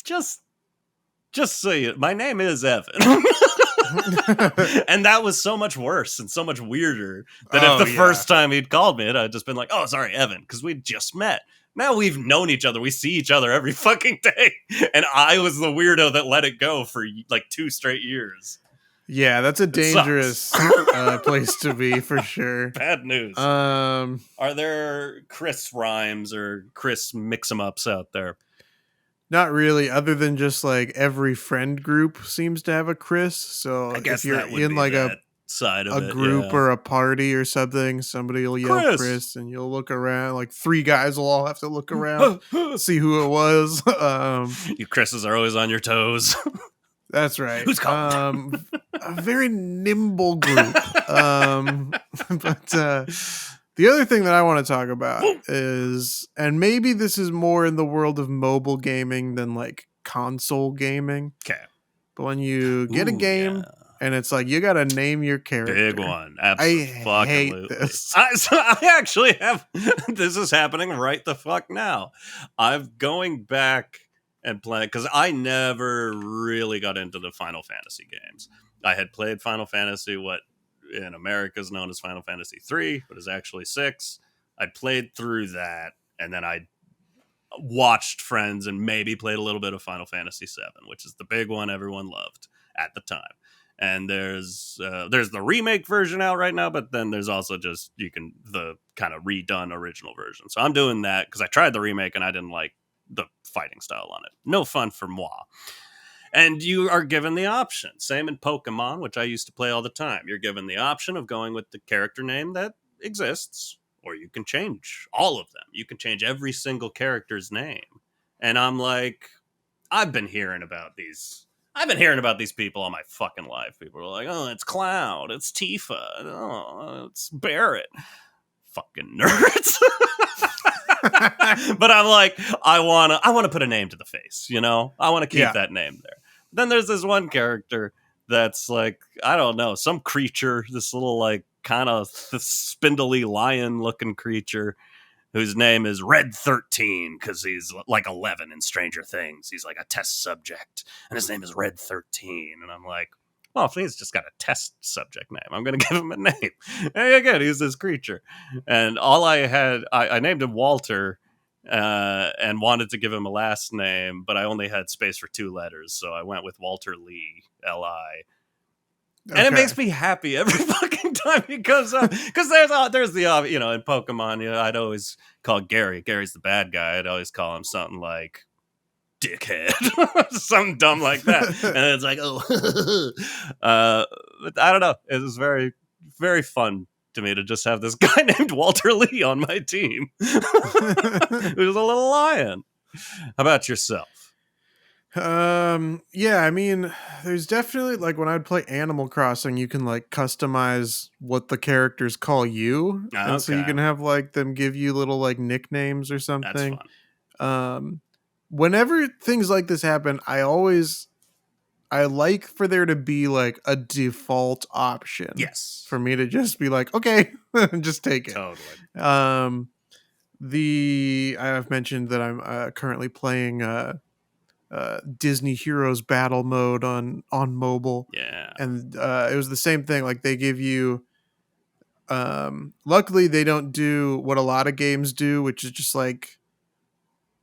just so my name is Evan. And that was so much worse and so much weirder than if the first time he'd called me, I'd just been like, oh, sorry, Evan, because we'd just met. Now we've known each other. We see each other every fucking day. And I was the weirdo that let it go for like 2 straight years.
Yeah, that's a dangerous place to be for sure.
Bad news. Are there Chris rhymes or Chris mix-em-ups out there?
Not really, other than just like every friend group seems to have a Chris. So
I guess
if you're in like a
side of
group or a party or something, somebody will yell Chris, and you'll look around. Like 3 guys will all have to look around, see who it was.
You Chris's are always on your toes.
That's right.
Who's calling?
A very nimble group. But The other thing that I want to talk about
Woo!
is, and maybe this is more in the world of mobile gaming than like console gaming,
Okay.
but when you get a
Ooh, yeah.
game and it's like you got to name your
Big
character,
one.
I hate
Absolutely.
this.
I actually have. This is happening right the fuck now. I'm going back and playing because I never really got into the Final Fantasy games. I had played Final Fantasy, what in America is known as Final Fantasy 3, but is actually 6. I played through that, and then I watched friends and maybe played a little bit of Final Fantasy 7, which is the big one everyone loved at the time. And there's the remake version out right now, but then there's also just the kind of redone original version. So I'm doing that because I tried the remake and I didn't like the fighting style on it. No fun for moi. And you are given the option. Same in Pokemon, which I used to play all the time. You're given the option of going with the character name that exists, or you can change all of them. You can change every single character's name. And I'm like, I've been hearing about these. I've been hearing about these people all my fucking life. People are like, oh, it's Cloud, it's Tifa, oh, it's Barrett. Fucking nerds. But I'm like, I wanna put a name to the face, you know? I wanna keep
Yeah.
that name there. Then there's this one character that's like, I don't know, some creature, this little like kind of spindly lion looking creature whose name is Red 13 because he's like 11 in Stranger Things. He's like a test subject, and his name is Red 13. And I'm like, well, if he's just got a test subject name, I'm going to give him a name. And again, he's this creature. And all I named him Walter and wanted to give him a last name, but I only had space for 2 letters. So I went with Walter Lee, L.I. And it
Okay.
makes me happy every fucking time he comes up. Because there's the in Pokemon, I'd always call Gary's the bad guy. I'd always call him something like dickhead, something dumb like that. And it's like, oh, but I don't know. It was very, very fun to me to just have this guy named Walter Lee on my team. Who's a little lion. How about yourself?
Yeah, I mean, there's definitely like when I'd play Animal Crossing, you can like customize what the characters call you, and so you
Okay,
can have like them give you little like nicknames or
that's
something.
fun.
um Whenever things like this happen, I like for there to be like a default option
Yes,
for me to just be like, okay, just take it.
totally.
um the I've mentioned that I'm currently playing Disney Heroes Battle Mode on mobile,
Yeah.
and it was the same thing. Like they give you, luckily they don't do what a lot of games do, which is just like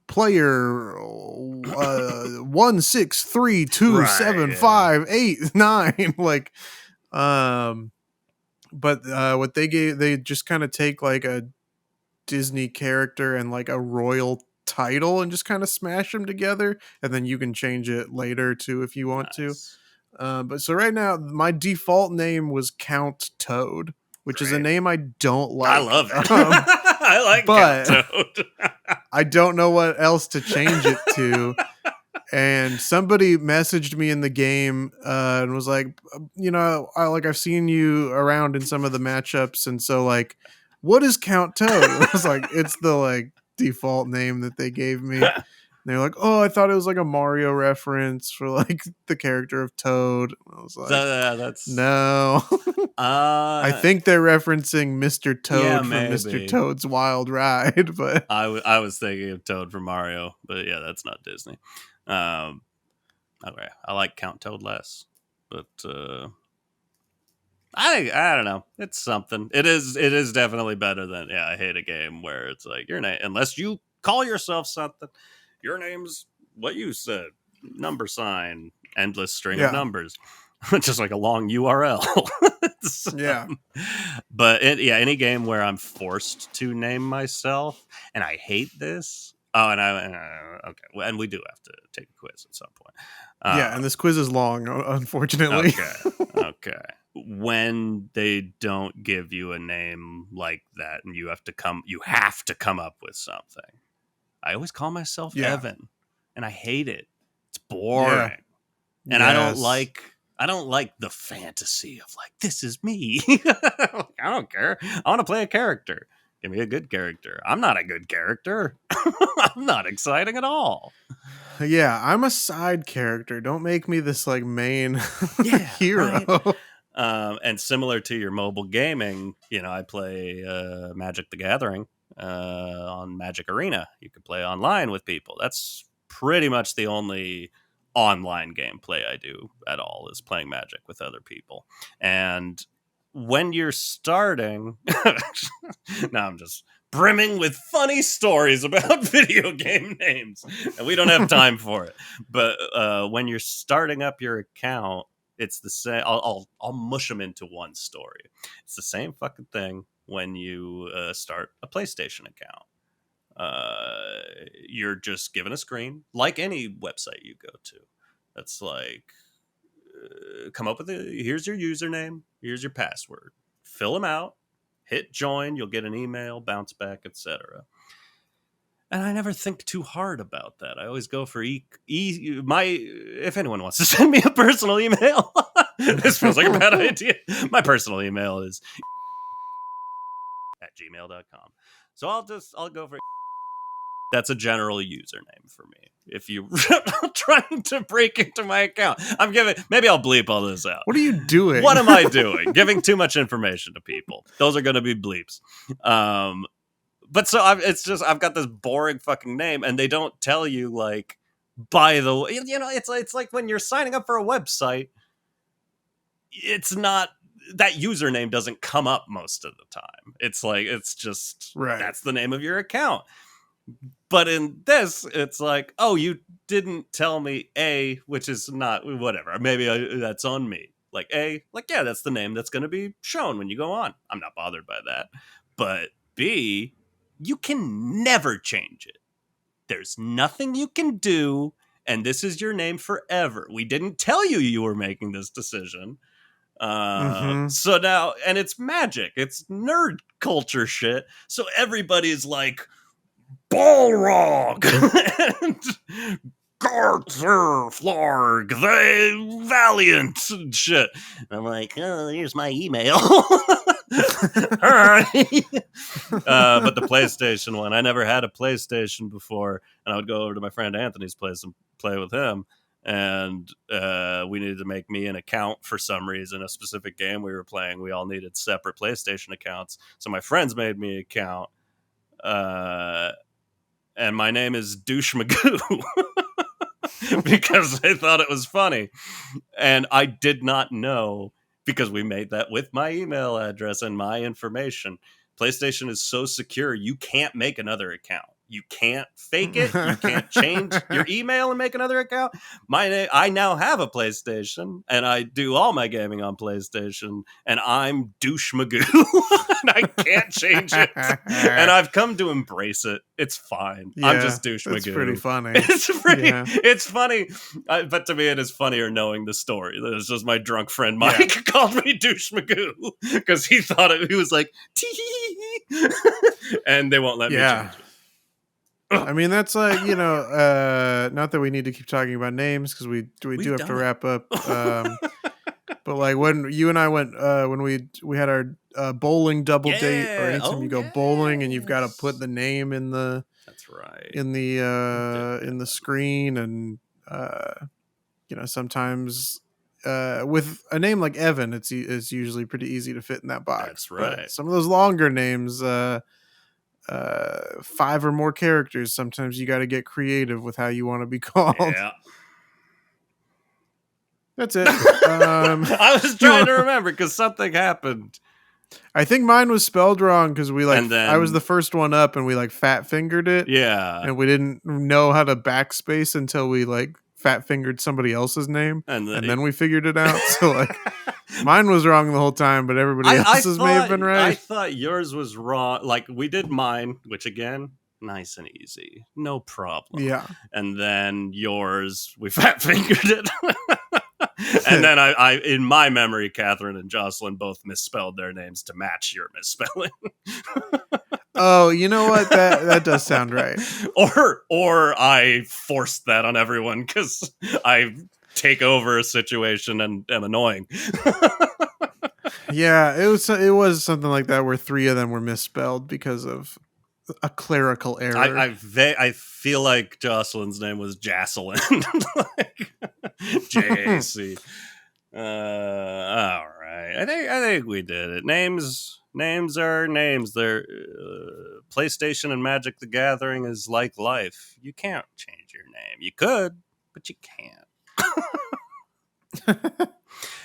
player 1632758 like, but what they just kind of take like a Disney character and like a royal title and just kind of smash them together, and then you can change it later too if you want to.
Nice.
But so right now, my default name was Count Toad, which is a
Great.
name I don't
I
like.
love it. I like Count
But
Toad.
I don't know what else to change it to. And somebody messaged me in the game and was like, I've seen you around in some of the matchups, and so like, what is Count Toad? And I was like, it's the like default name that they gave me. And they're like, oh, I thought it was like a Mario reference for like the character of Toad. And I was like,
That's
no. I think they're referencing Mr.
yeah,
Toad from Mr.
maybe.
Toad's Wild Ride, but
I was thinking of Toad from Mario, but yeah, that's not Disney. Um, okay, I like Count Toad less, but I don't know. It's something. It is definitely better than I hate a game where it's like your name unless you call yourself something. Your name's what you said. Number sign, endless string of
yeah,
numbers. Just like a long URL. So,
yeah,
but any game where I'm forced to name myself, and I hate this. Oh, and okay, well, and we do have to take a quiz at some point.
yeah. And this quiz is long, unfortunately.
Okay, okay. When they don't give you a name like that, and you have to come up with something. I always call myself
Yeah,
Evan, and I hate it. It's
yeah,
boring. And
yes.
I don't like the fantasy of like this is me. I don't care. I want to play a character. Give me a good character. I'm not a good character. I'm not exciting at all.
Yeah, I'm a side character. Don't make me this like main
Yeah,
hero.
right. And similar to your mobile gaming, I play Magic the Gathering on Magic Arena. You can play online with people. That's pretty much the only online gameplay I do at all, is playing Magic with other people. And when you're starting, now I'm just brimming with funny stories about video game names, and we don't have time for it. But when you're starting up your account, it's the same. I'll mush them into one story. It's the same fucking thing when you start a PlayStation account. You're just given a screen like any website you go to. That's like, come up with here's your username, here's your password, fill them out, hit join, you'll get an email, bounce back, etc. And I never think too hard about that. I always go for if anyone wants to send me a personal email, this feels like a bad idea. My personal email is @gmail.com. So I'll go for that's a general username for me. If you're trying to break into my account, maybe I'll bleep all this out.
What are you doing?
What am I doing? Giving too much information to people. Those are going to be bleeps. But so I've got this boring fucking name, and they don't tell you, like, by the way, it's like when you're signing up for a website, it's not, that username doesn't come up most of the time. It's like, it's just,
right.
That's the name of your account. But in this, it's like, oh, you didn't tell me A, which is not, whatever. Maybe that's on me. Like A, like, yeah, that's the name that's going to be shown when you go on. I'm not bothered by that. But B, you can never change it. There's nothing you can do, and this is your name forever. We didn't tell you were making this decision. So now, and it's Magic. It's nerd culture shit. So everybody's like, Balrog and Garter Flarg, the Valiant and shit. And I'm like, oh, here's my email. But the PlayStation one, I never had a PlayStation before, and I would go over to my friend Anthony's place and play with him. And we needed to make me an account for some reason. A specific game we were playing, we all needed separate PlayStation accounts. So my friends made me an account. And my name is Douche Magoo because they thought it was funny. And I did not know, because we made that with my email address and my information. PlayStation is so secure, you can't make another account. You can't fake it. You can't change your email and make another account. I now have a PlayStation, and I do all my gaming on PlayStation, and I'm Douche Magoo, and I can't change it. And I've come to embrace it. It's fine. Yeah, I'm just Douche Magoo.
It's pretty funny.
It's funny, but to me, it is funnier knowing the story. It's just my drunk friend Mike called me Douche Magoo because he thought he was like, tee, and they won't let me change it.
I mean, that's like, not that we need to keep talking about names, because we do have to wrap up. But like when you and I went, when we had our bowling double date, or anytime you go bowling and you've got to put the name in the,
that's right,
in the screen, and sometimes with a name like Evan, it's usually pretty easy to fit in that box.
That's right.
But some of those longer names, 5 or more characters, sometimes you got to get creative with how you want to be called.
Yeah,
that's it.
I was trying to remember because something happened.
I think mine was spelled wrong because I was the first one up, and we like fat fingered it.
Yeah,
and we didn't know how to backspace until we like fat fingered somebody else's name, and then we figured it out. So like mine was wrong the whole time, but everybody else's may have been right.
I thought yours was wrong. Like, we did mine, which again, nice and easy, no problem.
Yeah,
and then yours, we fat fingered it. And then I, in my memory, Catherine and Jocelyn both misspelled their names to match your misspelling.
Oh, you know what? That does sound right.
Or I forced that on everyone because I take over a situation and am annoying.
Yeah, it was something like that where 3 of them were misspelled because of a clerical error.
I feel like Jocelyn's name was Jocelyn, like JAC. All right. I think we did it. Names are names. They're PlayStation and Magic the Gathering is like life. You can't change your name. You could, but you can't.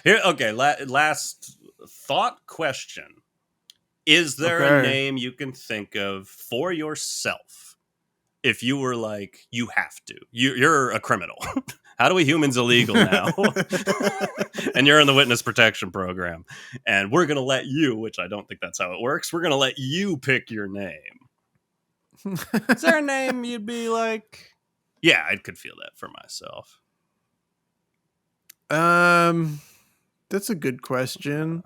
Here, okay. Last thought question: is there a
Okay.
name you can think of for yourself if you were like, you have to? You're a criminal. How do we humans illegal now? And you're in the witness protection program. And we're going to let you, which I don't think that's how it works, we're going to let you pick your name. Is there a name you'd be like, yeah, I could feel that for myself?
That's a good question.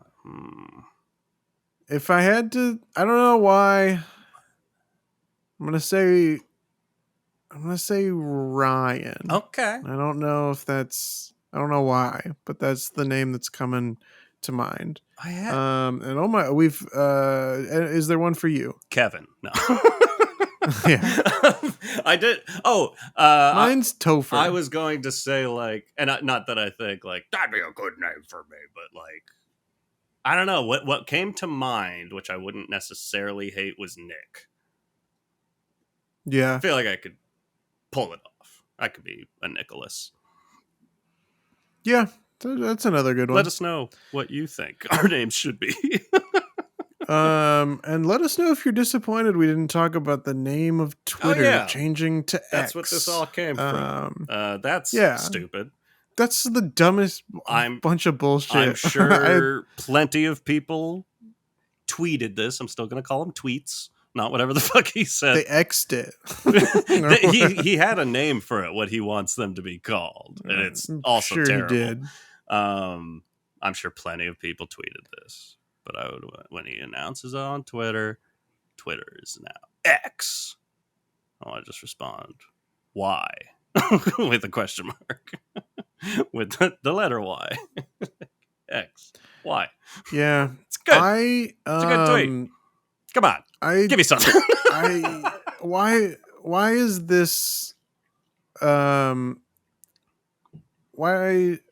If I had to, I don't know why. I'm gonna say Ryan.
Okay.
I don't know if that's. I don't know why, but that's the name that's coming to mind. And oh my, we've. Is there one for you,
Kevin? No.
Yeah.
I did. Oh,
mine's Topher.
I was going to say like, and not that I think like that'd be a good name for me, but like, I don't know what came to mind, which I wouldn't necessarily hate, was Nick.
Yeah.
I feel like I could pull it off. I could be a Nicholas.
Yeah, that's another good one.
Let us know what you think our names should be.
And let us know if you're disappointed we didn't talk about the name of Twitter changing to X.
That's what this all came from. That's stupid.
That's the dumbest bunch of bullshit.
I'm sure plenty of people tweeted this. I'm still going to call them tweets, not whatever the fuck he said.
They X'd it.
he had a name for it, what he wants them to be called. And it's also
sure
terrible.
He did.
I'm sure plenty of people tweeted this. But I would, when he announces it on Twitter, Twitter is now X. I want to just respond, why? With a question mark. With the letter Y. X. Why?
Yeah.
It's good.
It's
a good tweet. Come on. Give me something.
Why is this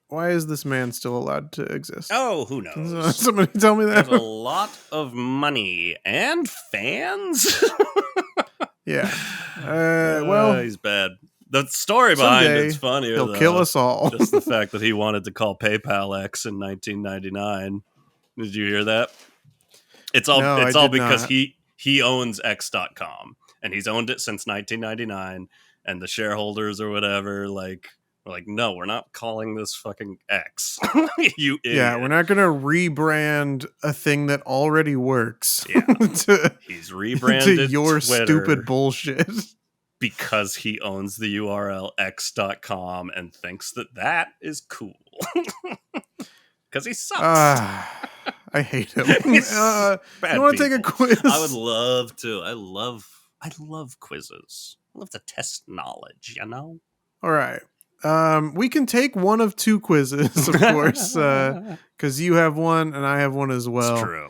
why is this man still allowed to exist?
Oh, who knows?
Somebody tell me that.
There's a lot of money and fans.
Yeah. Well,
he's bad. The story behind it's funny.
He'll kill us all.
Just the fact that he wanted to call PayPal X in 1999. Did you hear that? It's all because he owns X.com, and he's owned it since 1999. And the shareholders or whatever, like, we're like, no, we're not calling this fucking X. You idiot.
Yeah, we're not going to rebrand a thing that already works.
Yeah. He's rebranded
to your
Twitter
stupid bullshit.
Because he owns the URL X.com and thinks that is cool. Because he sucks.
I hate him. You want to take a quiz?
I would love to. I love quizzes. I love to test knowledge, you know?
All right. We can take one of two quizzes, of course, because you have one and I have one as well.
It's true.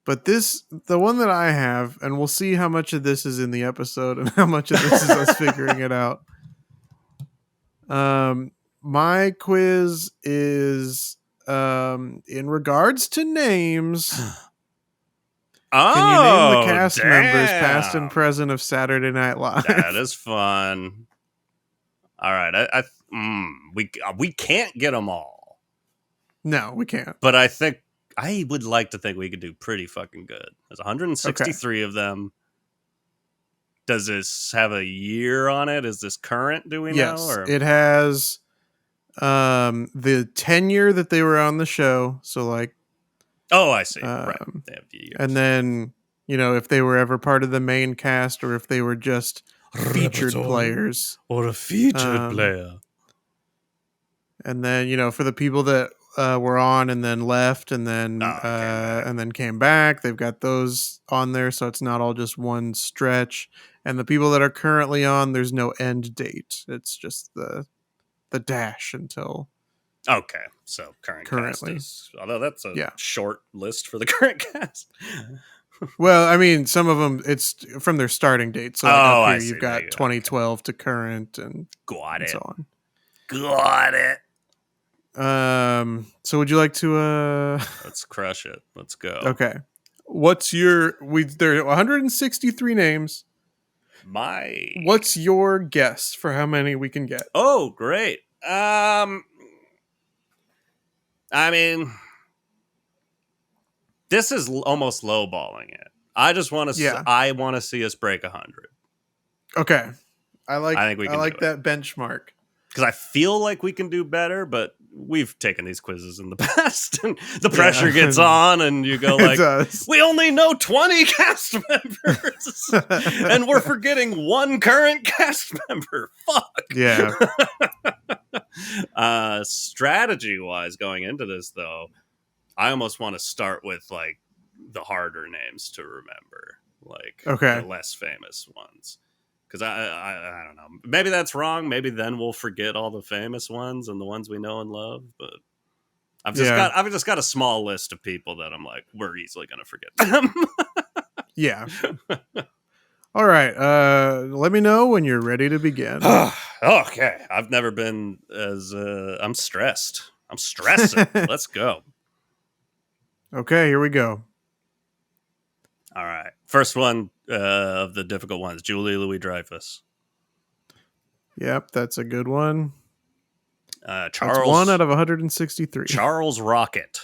But the one that I have, and we'll see how much of this is in the episode and how much of this is us figuring it out. My quiz is in regards to names. Can you name the cast members, past and present, of Saturday Night Live?
That is fun. All right, we can't get them all.
No, we can't.
But I would like to think we could do pretty fucking good. There's 163 of them. Does this have a year on it? Is this current? Do we know?
Yes, it has the tenure that they were on the show. So like,
oh, I see. Right. They have years.
And then, if they were ever part of the main cast or if they were just featured players.
Or a featured player.
And then, for the people that were on and then left and then and then came back, they've got those on there, so it's not all just one stretch. And the people that are currently on, there's no end date. It's just the dash until
Okay, so current cast
currently.
is, although that's a
Yeah.
short list for the current cast.
Well, I mean, some of them it's from their starting date. So like
Oh,
up
I
here,
see.
you've
There
got
you go. Okay.
2012 to current
Got
and so
it.
on.
Got it.
So would you like to
Let's crush it. Let's go.
okay. What's your there are 163 names.
My
What's your guess for how many we can get?
Oh, great. I mean, this is almost lowballing it. I just want to.
Yeah.
I want to see us break 100.
Okay.
I think we
I
can do
like
it
that benchmark.
because I feel like we can do better. But we've taken these quizzes in the past, and the pressure
Yeah.
gets on, and you go
It
like,
does.
"We only know 20 cast members, and we're forgetting one current cast member. Fuck."
Yeah.
Strategy wise, going into this though, I almost want to start with like the harder names to remember, like the
Okay.
less famous ones. Because I don't know. Maybe that's wrong. Maybe then we'll forget all the famous ones and the ones we know and love. But
Yeah.
I've just got a small list of people that I'm like, we're easily gonna forget them.
Yeah. All right. Let me know when you're ready to begin.
Okay. I've never been as I'm stressed. I'm stressing. Let's go.
Okay, here we go.
All right. First one of the difficult ones, Julie Louis Dreyfus.
Yep, that's a good one. That's one
Charles
out of 163.
Charles Rocket.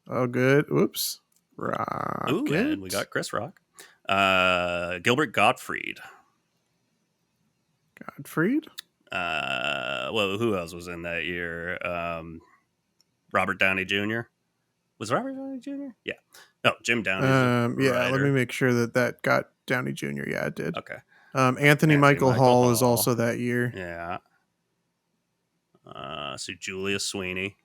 Oh, good. Oops.
Ooh, and we
Rocket.
got Chris Rock. Gilbert Gottfried.
Gottfried.
Well, who else was in that year? Robert Downey Jr. Was Robert Downey Jr.? Yeah. No, Jim Downey's a
Yeah, let me
writer.
make sure that got Downey Jr. Yeah, it did.
Okay.
Anthony Michael Hall is also that year.
Yeah. So Julia Sweeney.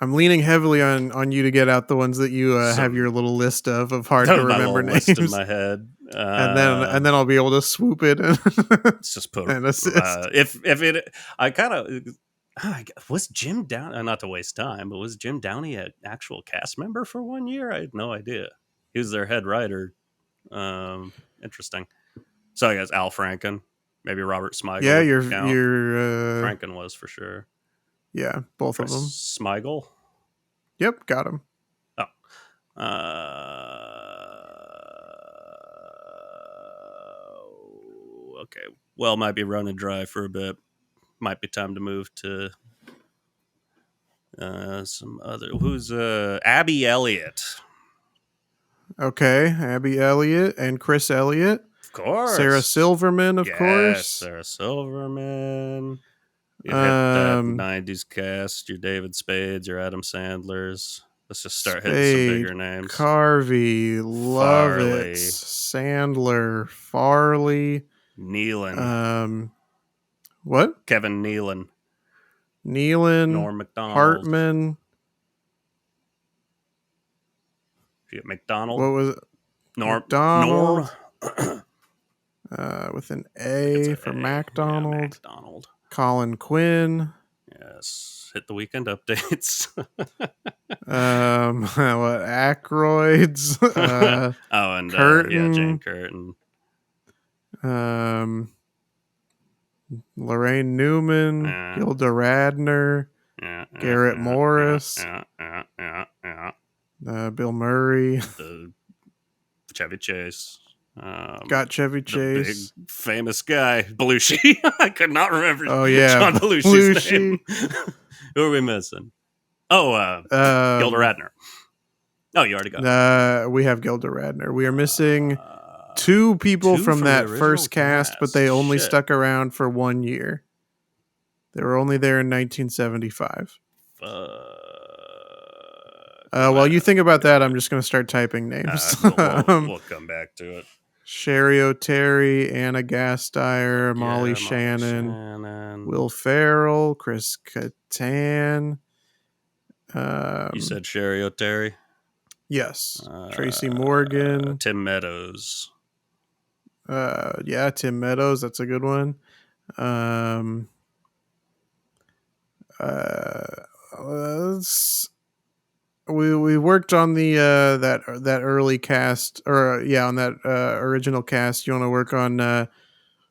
I'm leaning heavily on you to get out the ones that you have your little list of hard to remember names.
List in my head.
And then I'll be able to swoop it and
let's just put
and assist.
If it, I kind of was Jim Downey, not to waste time, but was Jim Downey an actual cast member for 1 year? I had no idea. He was their head writer. Interesting. So I guess Al Franken, maybe Robert Smigel.
Yeah, you're
Franken was for sure.
Yeah, both
Chris
of them.
Smigel.
Yep, got him.
Oh. Okay. Well, might be running dry for a bit. Might be time to move to some other. Who's Abby Elliott?
Okay, Abby Elliott and Chris Elliott.
Of course.
Sarah Silverman, of course.
Sarah Silverman. You hit that 90s cast, your David Spades, your Adam Sandlers. Let's just start hitting some bigger names.
Carvey, Lovett, Sandler, Farley.
Nealon.
What?
Kevin Nealon.
Norm
MacDonald.
Hartman.
You get McDonald.
What was it?
Norm.
With an A for MacDonald.
Yeah, MacDonald.
Colin Quinn.
Yes. Hit the weekend updates.
What? Aykroyd's.
and
Curtin.
Jane Curtin.
Lorraine Newman. Gilda Radner. Garrett Morris. Bill Murray.
Chevy Chase.
Got Chevy Chase.
Big famous guy. Belushi. I could not remember.
Oh, yeah.
John Belushi's name. Who are we missing? Oh, Gilda Radner. Oh, you already got it.
We have Gilda Radner. We are missing two people from that first cast, but they only stuck around for 1 year. They were only there in 1975. While you think about that, I'm just going to start typing names.
We'll come back to it.
Sherry O'Terry, Anna Gasteyer, Molly Shannon, Will Ferrell, Chris Kattan.
You said Sherry O'Terry?
Yes. Tracy Morgan.
Tim Meadows.
Yeah, Tim Meadows. That's a good one. let's we worked on the that early cast, or on that original cast. You want to work on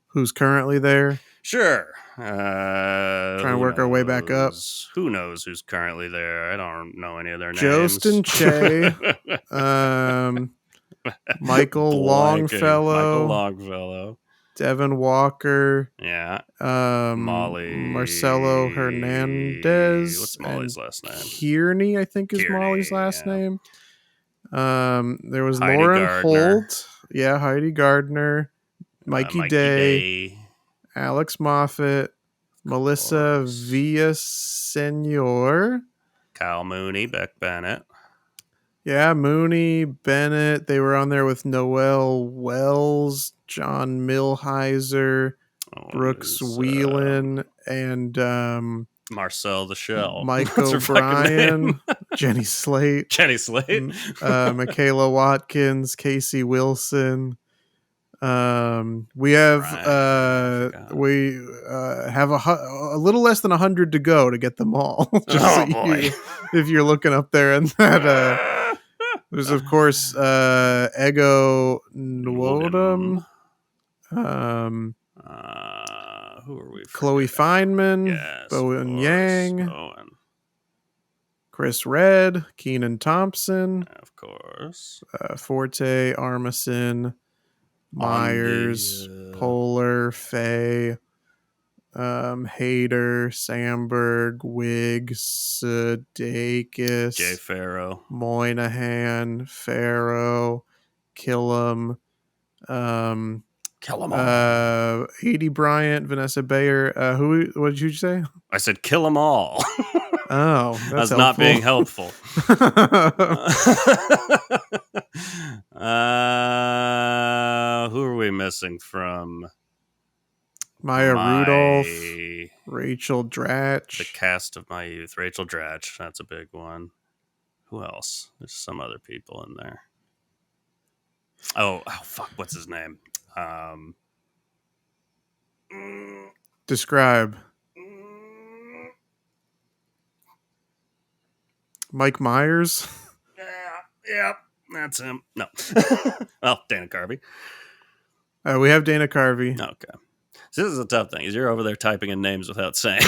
who's currently there?
Sure.
Trying to
Who
work our way back up.
knows? Who knows who's currently there? I don't know any of their names.
Jostin Che, um, Michael
Blanking. Michael
Longfellow,
Longfellow.
Devin Walker,
Yeah.
Marcelo
Molly.
Hernandez,
What's
and
Molly's last name?
Kearney, I think is Molly's
Kearney.
last
Yeah.
name. There was
Heidi
Lauren
Gardner.
Holt, Heidi Gardner, Mikey Day,
Day.
Alex Moffat, Melissa
Course.
Villasenor.
Kyle Mooney. Beck Bennett.
Yeah, Mooney, Bennett. They were on there with Noel Wells, John Milheiser, Brooks Whelan, and
Marcel the Shell.
Mike
What's her fucking name?
O'Brien, Jenny Slate,
Jenny Slate.
Michaela Watkins, Casey Wilson. We have a little less than 100 to go to get them all. Just
boy.
If you're looking up there, and that there's of course Ego Nwodum,
who are we?
Chloe Feynman,
Yes,
Bowen Yang,
Bowen.
Chris Red, Keenan Thompson,
Of course,
Forte, Armisen, Myers, Polar, Faye, Hader, Sandberg, Wiggs, Sudeikis,
Jay Farrow,
Moynihan, Farrow, Killam,
kill 'em all.
Edie Bryant, Vanessa Bayer. What did you say?
I said kill 'em all.
Oh, that's
not being helpful. Who are we missing from?
Maya Rudolph, Rachel Dratch.
The cast of my youth. Rachel Dratch. That's a big one. Who else? There's some other people in there. Oh fuck. What's his name?
Describe. Mike Myers.
Yeah, that's him. No. Well, Dana Carvey.
We have Dana Carvey.
Okay. So this is a tough thing. Is you're over there typing in names without saying.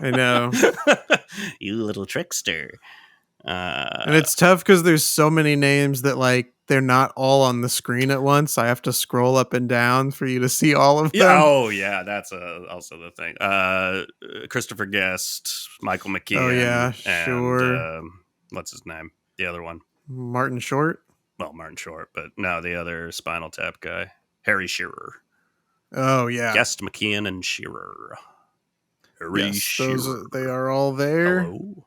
I know.
You little trickster.
And it's tough because there's so many names that they're not all on the screen at once. I have to scroll up and down for you to see all of them.
Yeah, oh yeah, that's also the thing. Christopher Guest, Michael McKean.
Oh yeah, sure.
And, what's his name? The other one.
Martin Short.
Well, Martin Short, but no, the other Spinal Tap guy, Harry Shearer.
Oh yeah,
Guest, McKean, and Shearer. Harry Shearer.
They are all there.
Hello.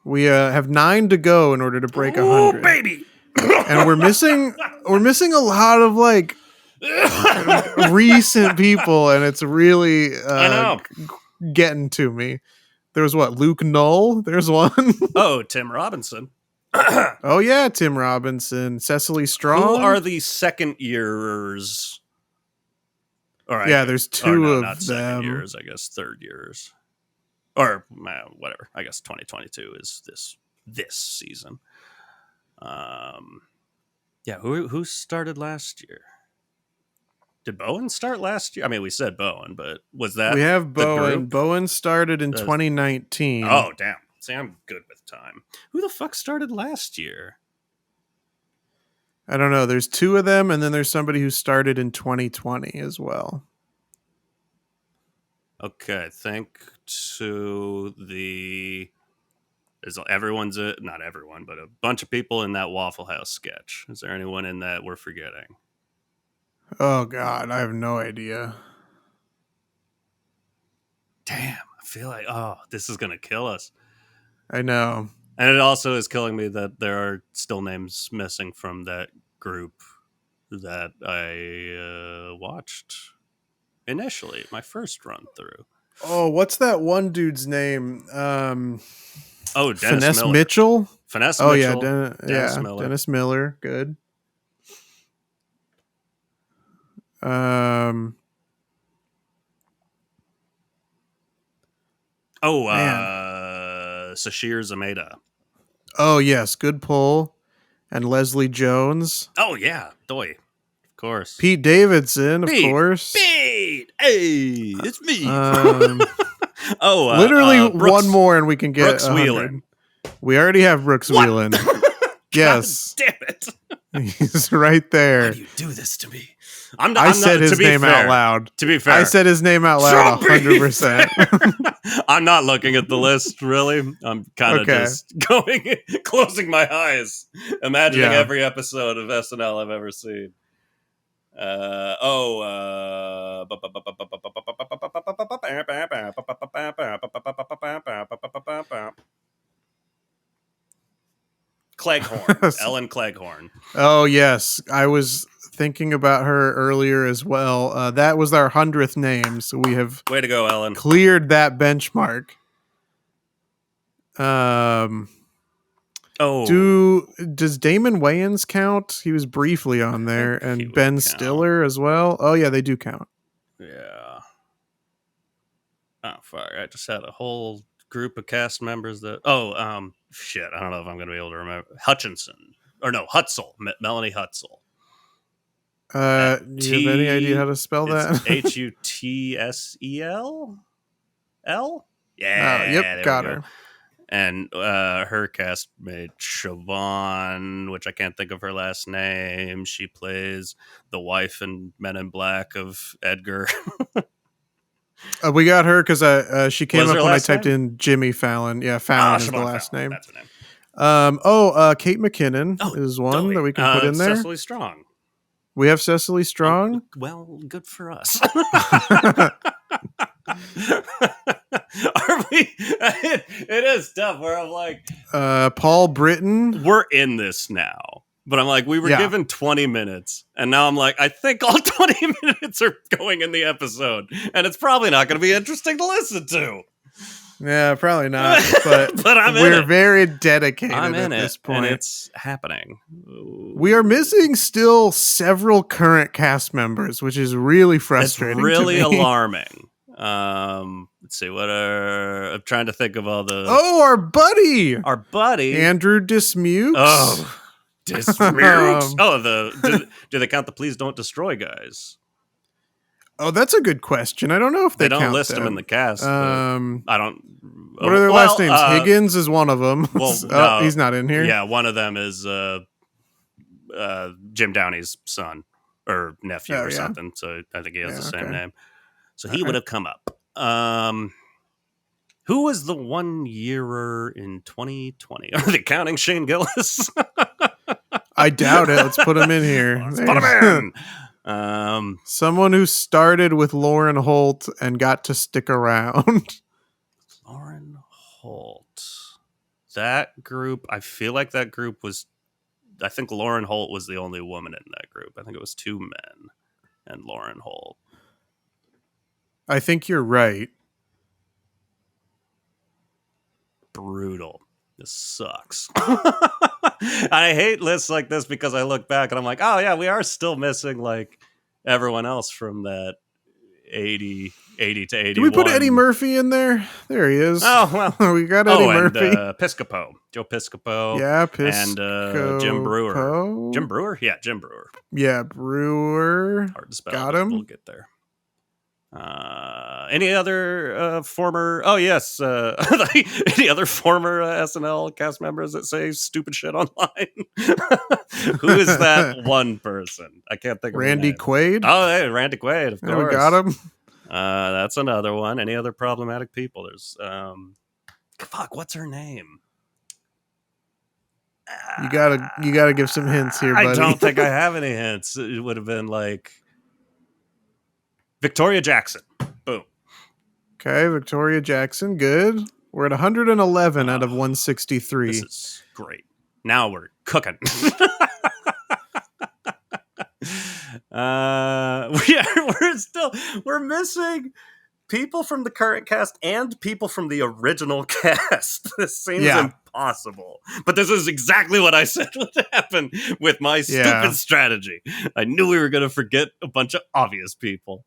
We have 9 to go in order to break 100.
Oh baby!
And we're missing a lot of recent people, and it's really
I know.
getting to me. There was Luke Null. There's one.
Oh, Tim Robinson.
Oh yeah, Tim Robinson, Cecily Strong.
Who are the second years? All right.
Yeah, there's two of
not
them.
Second years, I guess third years, or whatever. I guess 2022 is this season. Yeah. Who started last year? Did Bowen start last year? I mean, we said Bowen, but was that
we have Bowen?
Group?
Bowen started in 2019.
Oh damn! See, I'm good with time. Who the fuck started last year?
I don't know. There's 2 of them, and then there's somebody who started in 2020 as well.
Okay, think to everyone's not everyone, but a bunch of people in that Waffle House sketch. Is there anyone in that we're forgetting?
Oh God, I have no idea.
Damn, I feel like this is gonna kill us.
I know.
And it also is killing me that there are still names missing from that group that I watched initially, my first run through.
Oh, what's that one dude's name?
Dennis
Finesse
Miller.
Mitchell?
Finesse
Mitchell.
Yeah, Dennis Miller.
Dennis Miller. Good.
Oh,
Man.
Sashir Zameda.
Oh yes, good pull. And Leslie Jones,
Oh yeah, Doy, of course.
Pete Davidson, of
Pete,
course.
Pete, hey, it's me.
Um,
Oh,
literally one
Brooks,
more and we can get
Brooks
100.
Wheelan.
We already have Brooks
What?
Wheelan.
God
Yes,
damn it!
he's right
Why do
there.
you do this to me? I'm not.
I
I'm
said
not. To
his
be
name out
fair,
loud.
to be
I
fair,
said his name out loud 100%.
I'm not looking at the list really. I'm kind of
Okay.
just going, closing my eyes, imagining
Yeah.
every episode of SNL I've ever seen. Cleghorn, Ellen Cleghorn.
Oh yes, I was thinking about her earlier as well. That was our 100th name, so we have
Way to go, Ellen.
cleared that benchmark.
Oh,
Does Damon Wayans count? He was briefly on there,
he
and
would
Ben
count.
Stiller as well. Oh yeah, they do count.
Yeah. Oh fuck! I just had a whole group of cast members that. Oh, shit! I don't know if I'm gonna be able to remember Hutchinson or no Hutzel, Melanie Hutzel.
Do you have any idea how to spell
It's
that?
Hutsel. L.
Oh,
Yeah,
yep,
there we
got
go.
her.
And her castmate Siobhan, which I can't think of her last name. She plays the wife in Men in Black of Edgar.
We got her because she came
Was
up
her
when I
last
typed
name?
in Jimmy Fallon. Yeah, Fallon is the
Siobhan
last
Fallon.
name.
That's her name.
Kate McKinnon is one that we can put in there.
Cecily Strong.
We have Cecily Strong.
Well, good for us. Are we? It is tough. Where I'm like,
Paul Britton.
we're in this now, but I'm like, we were given 20 minutes, and now I'm like, I think all 20 minutes are going in the episode, and it's probably not going to be interesting to listen to.
Yeah, probably not. But,
but
we're very dedicated at this point.
and it's happening.
We are missing still several current cast members, which is really frustrating.
It's really
to me.
alarming. Let's see. I'm trying to think of all the.
Oh, our buddy Andrew Dismukes.
Oh, Dismukes. Do they count the Please Don't Destroy guys?
Oh, that's a good question. I don't know if
They don't
count
list them in the cast. I don't.
What are their last names? Higgins is one of them.
Well, no,
he's not in here.
Yeah, one of them is Jim Downey's son or nephew or something. So I think he has the same name. So he would have come up. Who was the 1 yearer in 2020? Are they counting Shane Gillis?
I doubt it. Let's put him in here.
Let's put him in.
Someone who started with Lauren Holt and got to stick around.
Lauren Holt. That group, I feel like that group was, I think Lauren Holt was the only woman in that group. I think it was 2 men and Lauren Holt.
I think you're right.
Brutal. This sucks. I hate lists like this because I look back and I'm like, oh yeah, we are still missing like everyone else from that 80 to 81.
Did we put Eddie Murphy in there? There he is.
Oh, well.
We got Eddie Murphy.
And Piscopo. Joe Piscopo.
Yeah,
Piscopo. And Jim Brewer. Jim Brewer? Yeah, Jim Brewer.
Yeah, Brewer.
Hard to spell.
Got him.
We'll get there. Any other former? Oh yes, any other former SNL cast members that say stupid shit online? Who is that one person? I can't think of
Randy Quaid.
Oh, hey, Randy Quaid. Of course,
we got him.
That's another one. Any other problematic people? There's fuck. What's her name?
You gotta give some hints here, buddy.
I don't think I have any hints. It would have been like Victoria Jackson. Boom.
Okay, Victoria Jackson. Good. We're at 111 out of 163.
This is great. Now we're cooking. We're missing people from the current cast and people from the original cast. This seems impossible. But this is exactly what I said would happen with my stupid strategy. I knew we were going to forget a bunch of obvious people.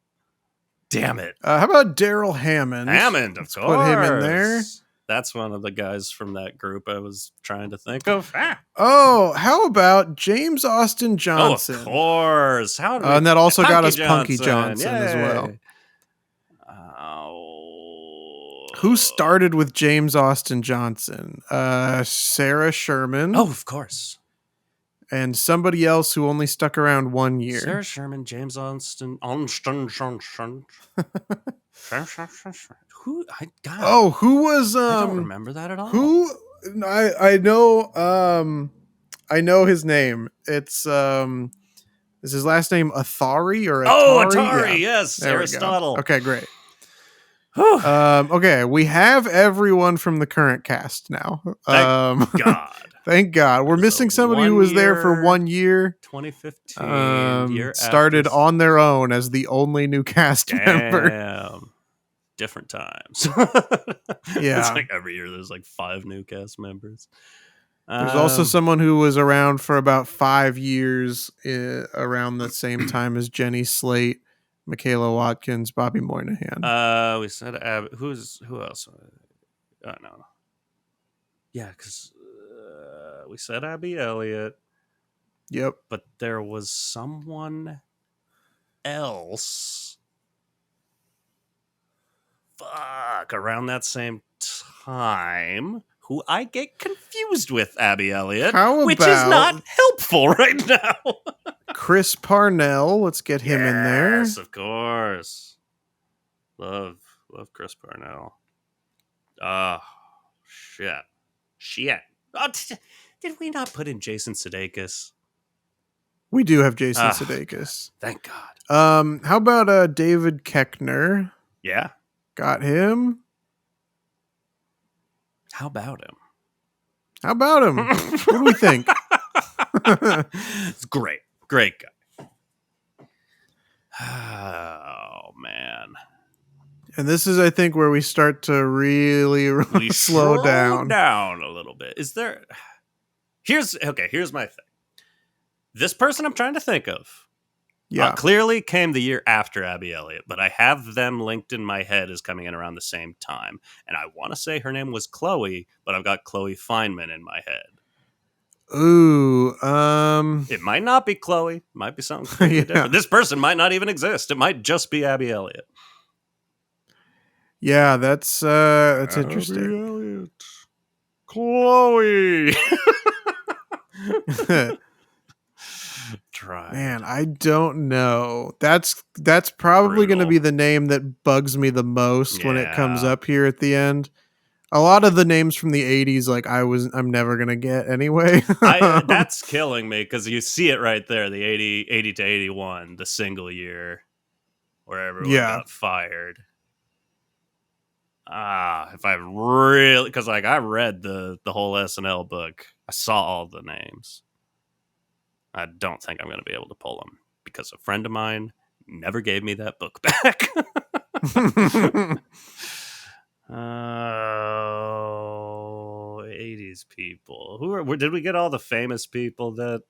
Damn it.
How about Daryl Hammond?
Hammond, of
Let's
course.
put him in there.
That's one of the guys from that group I was trying to think of.
Oh, how about James Austin Johnson?
Oh, of course. How did
and that also got us
Punky
Punky Johnson as well.
Oh.
Who started with James Austin Johnson? Sarah Sherman.
Oh, of course.
And somebody else who only stuck around 1 year.
Sarah Sherman, James Austin. Who?
Who was?
I don't remember that at all.
Who? I know. I know his name. It's is his last name Athari or Atari?
Oh, Atari.
Yeah.
Yes, Aristotle.
Okay, great. Okay, we have everyone from the current cast now.
Thank God.
Thank God. We're missing somebody who was there for 1 year.
2015.
Started on their own as the only new cast member.
Different times.
Yeah.
It's like every year there's like 5 new cast members.
There's also someone who was around for about 5 years around the same time as Jenny Slate, Michaela Watkins, Bobby Moynihan.
We said who else? No. Yeah, because we said Abby Elliott.
Yep.
But there was someone else. Around that same time, who I get confused with Abby Elliott, which is not helpful right now.
Chris Parnell, let's get him in there.
Yes, of course. Love Chris Parnell. Shit. Oh, did we not put in Jason Sudeikis?
We do have Jason Sudeikis.
Thank God.
How about David Koechner?
Yeah.
Got him.
How about him?
What do we think?
It's great. Great guy. Oh, man.
And this is, I think, where we start to really slow down
a little bit. Here's my thing. This person I'm trying to think of clearly came the year after Abby Elliott, but I have them linked in my head as coming in around the same time. And I want to say her name was Chloe, but I've got Chloe Feynman in my head.
Ooh,
it might not be Chloe. It might be something completely different. This person might not even exist. It might just be Abby Elliott.
Yeah, that's interesting.
Abby Elliott. Chloe. Try.
Man, I don't know. That's probably going to be the name that bugs me the most when it comes up here at the end. A lot of the names from the 80s, like I'm never going to get anyway.
That's killing me because you see it right there, the 80 to 81, the single year where everyone got fired. If I really, because like I read the whole SNL book, I saw all the names. I don't think I'm going to be able to pull them because a friend of mine never gave me that book back. 80s people. Did we get all the famous people that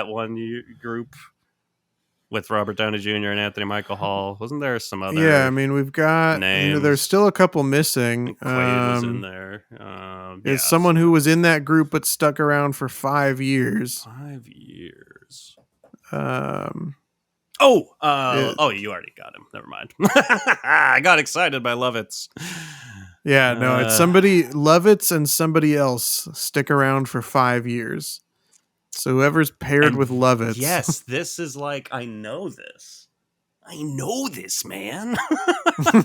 one group with Robert Downey Jr. and Anthony Michael Hall? Wasn't there some other?
Yeah, I mean we've got
names?
There's still a couple missing.
Quaid was in there.
There's someone who was in that group but stuck around for 5 years.
5 years.
You
already got him. Never mind. I got excited by Lovitz.
Yeah, no, it's somebody Lovitz and somebody else stick around for 5 years. So whoever's paired with Lovitz.
Yes, this is like I know this, man.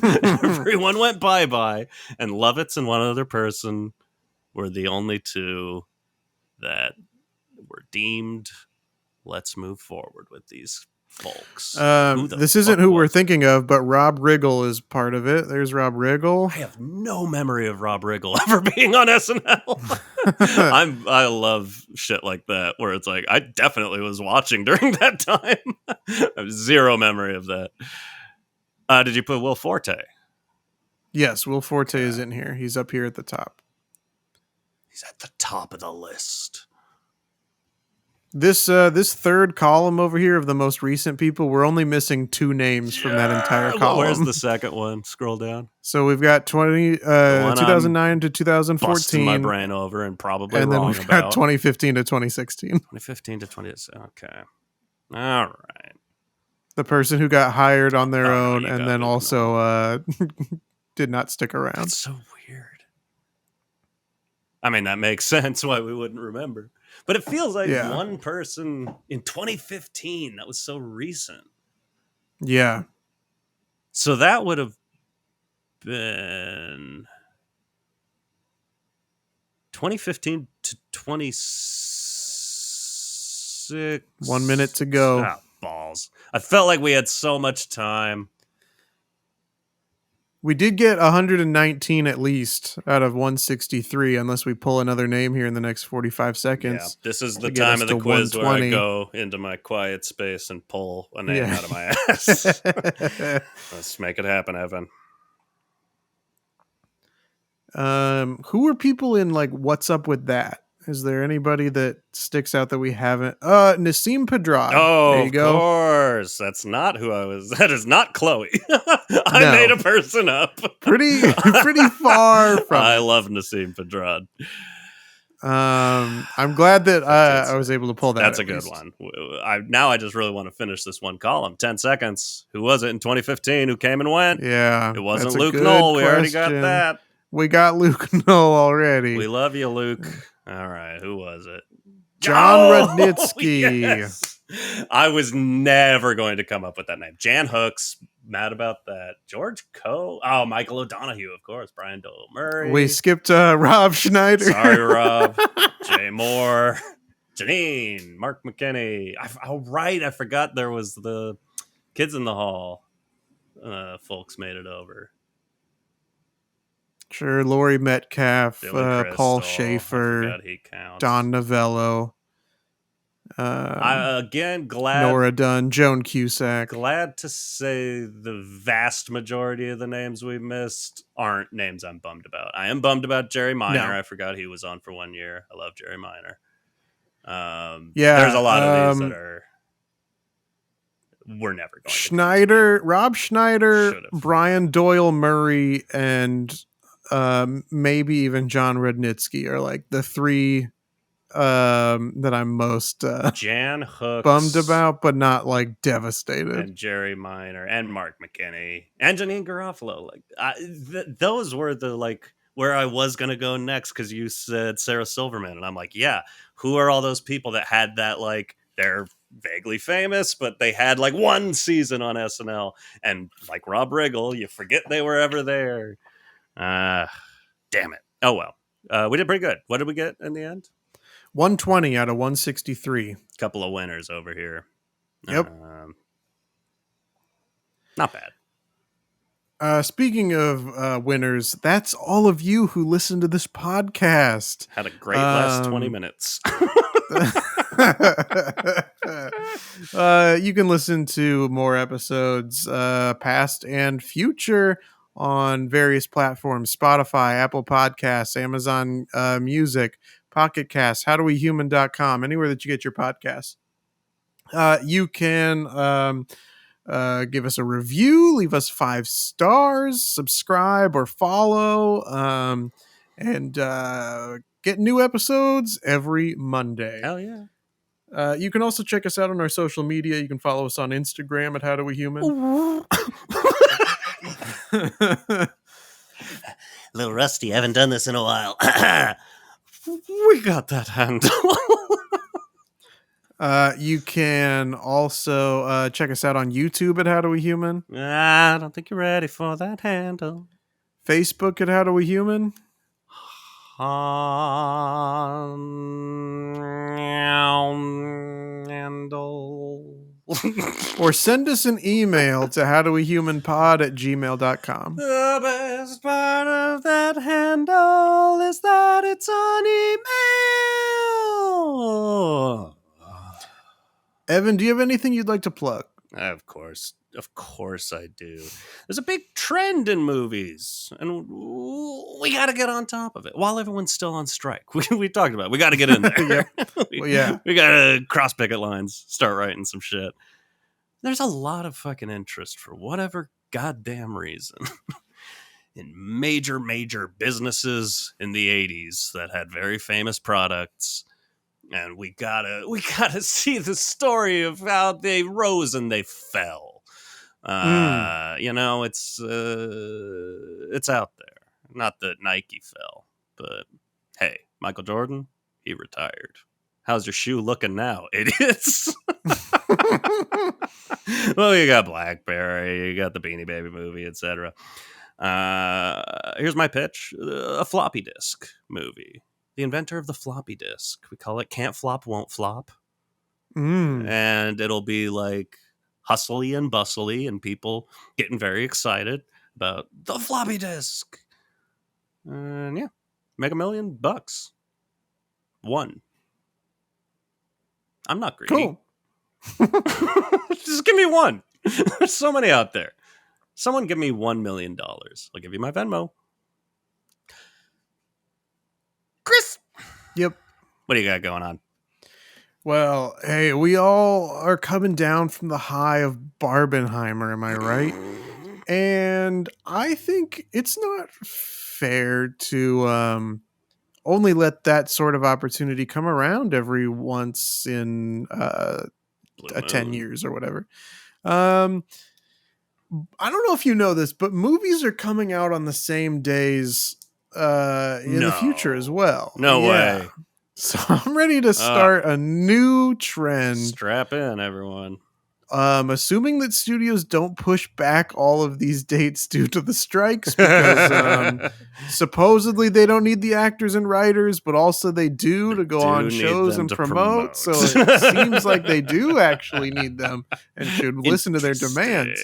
Everyone went bye-bye, and Lovitz and one other person were the only two that were deemed. Let's move forward with these folks.
This isn't who we're thinking of, but Rob Riggle is part of it. There's Rob Riggle.
I have no memory of Rob Riggle ever being on SNL. I love shit like that, where it's like I definitely was watching during that time. I have zero memory of that. Did you put Will Forte?
Yes, Will Forte is in here. He's up here at the top.
He's at the top of the list.
This third column over here of the most recent people, we're only missing 2 names from that entire column.
Where's the second one? Scroll down.
So we've got 2009 to 2014.
Busting my brain over and probably
and then
wrong
we've got
about
2015 to 2016.
2015 to 20. Okay. All right.
The person who got hired on their
Oh, no,
own
you
and
got
then
it.
also did not stick around.
That's so weird. I mean, that makes sense why we wouldn't remember. But it feels like one person in 2015. That was so recent.
Yeah.
So that would have been 2015 to 26.
1 minute to go.
Ah, balls. I felt like we had so much time.
We did get 119 at least out of 163, unless we pull another name here in the next 45 seconds.
Yeah, this is the time of the quiz where I go into my quiet space and pull a name out of my ass. Let's make it happen, Evan.
Who are people in like What's Up With That? Is there anybody that sticks out that we haven't? Nassim Pedrad.
Oh,
there you go.
Of course. That's not who I was. That is not Chloe. I made a person up.
Pretty far from.
I love Nassim Pedrad.
I'm glad that I was able to pull that.
That's a good one. I just really want to finish this one column. 10 seconds. Who was it in 2015 who came and went?
Yeah.
It wasn't Luke Knoll. We already got that.
We got Luke Knoll already.
We love you, Luke. All right. Who was it?
John Rudnitsky.
Yes. I was never going to come up with that name. Jan Hooks. Mad about that. George Coe. Oh, Michael O'Donoghue, of course. Brian Doyle Murray.
We skipped Rob Schneider.
Sorry, Rob. Jay Moore. Janine. Mark McKinney. Right. I forgot there was the Kids in the Hall. Folks made it over.
Sure, Laurie Metcalf, Paul
Crystal,
Schaefer,
he counts.
Don Novello.
Again, glad
Nora Dunn, Joan Cusack.
Glad to say the vast majority of the names we missed aren't names I'm bummed about. I am bummed about Jerry Minor. I forgot he was on for 1 year. I love Jerry Minor. There's a lot of these that we're never going
Schneider, Rob Schneider, Brian Doyle Murray, and maybe even John Rudnitsky are like the 3 that I'm most
Jan Hooks,
bummed about, but not like devastated.
And Jerry Minor and Mark McKinney and Janine Garofalo. Like those were the where I was gonna go next because you said Sarah Silverman, and I'm like, yeah, who are all those people that had that they're vaguely famous, but they had 1 season on SNL, and like Rob Riggle, you forget they were ever there. Damn it. Oh well. We did pretty good. What did we get in the end?
120 out of 163.
Couple of winners over here.
Yep.
Not bad.
Speaking of winners, that's all of you who listen to this podcast.
Had a great last 20 minutes.
You can listen to more episodes, past and future, on various platforms: Spotify, Apple Podcasts, Amazon Music, Pocket Casts, HowDoWeHuman.com, anywhere that you get your podcasts. You can give us a review, leave us 5 stars, subscribe or follow, and get new episodes every Monday.
Hell yeah.
You can also check us out on our social media. You can follow us on Instagram at HowDoWeHuman.
Little rusty. I haven't done this in a while. We got that handle.
You can also check us out on YouTube at HowDoWeHuman.
I don't think you're ready for that handle.
Facebook at HowDoWeHuman.
Handle.
Or send us an email to howdowehumanpod@gmail.com.
The best part of that handle is that it's an email.
Evan, do you have anything you'd like to plug?
Of course I do. There's a big trend in movies, and we got to get on top of it while everyone's still on strike. We talked about it. We got to get in there.
Yep. Well, yeah.
We got to cross picket lines, start writing some shit. There's a lot of fucking interest for whatever goddamn reason in major businesses in the 80s that had very famous products. And we gotta see the story of how they rose and they fell. You know, it's out there. Not that Nike fell, but hey, Michael Jordan, he retired. How's your shoe looking now, idiots? Well, you got Blackberry, you got the Beanie Baby movie, etc. Here's my pitch: a floppy disk movie. The inventor of the floppy disk. We call it Can't Flop, Won't Flop. And it'll be like hustly and bustly and people getting very excited about the floppy disk. And yeah, make $1 million. One. I'm not greedy.
Cool.
Just give me one. There's so many out there. Someone give me $1 million. I'll give you my Venmo. Chris.
Yep.
What do you got going on?
Well, hey, we all are coming down from the high of Barbenheimer, am I right? And I think it's not fair to only let that sort of opportunity come around every once in 10 years or whatever. I don't know if you know this, but movies are coming out on the same days in the future as well.
No way.
So I'm ready to start a new trend.
Strap in, everyone.
Assuming that studios don't push back all of these dates due to the strikes, because supposedly they don't need the actors and writers, but also they do to go on shows and promote. So it seems like they do actually need them and should listen to their demands.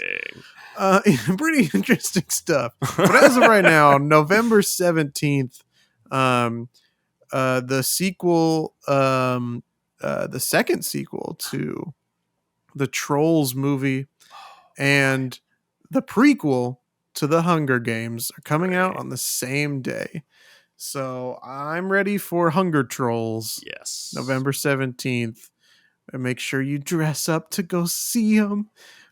Pretty interesting stuff. But as of right now, November 17th, the sequel, the second sequel to the Trolls movie and the prequel to the Hunger Games are coming out on the same day. So I'm ready for Hunger Trolls.
Yes.
November 17th. And make sure you dress up to go see them.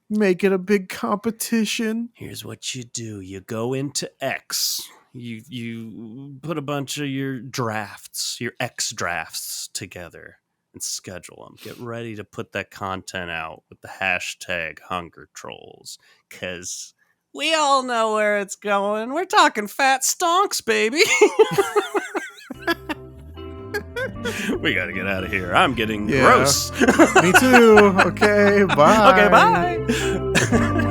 Make it a big competition.
Here's what you do. You go into X. You put a bunch of your drafts, your X drafts together and schedule them. Get ready to put that content out with the hashtag Hunger Trolls. Because we all know where it's going. We're talking fat stonks, baby. We got to get out of here. I'm getting gross.
Me too. Okay, bye.
Okay, bye.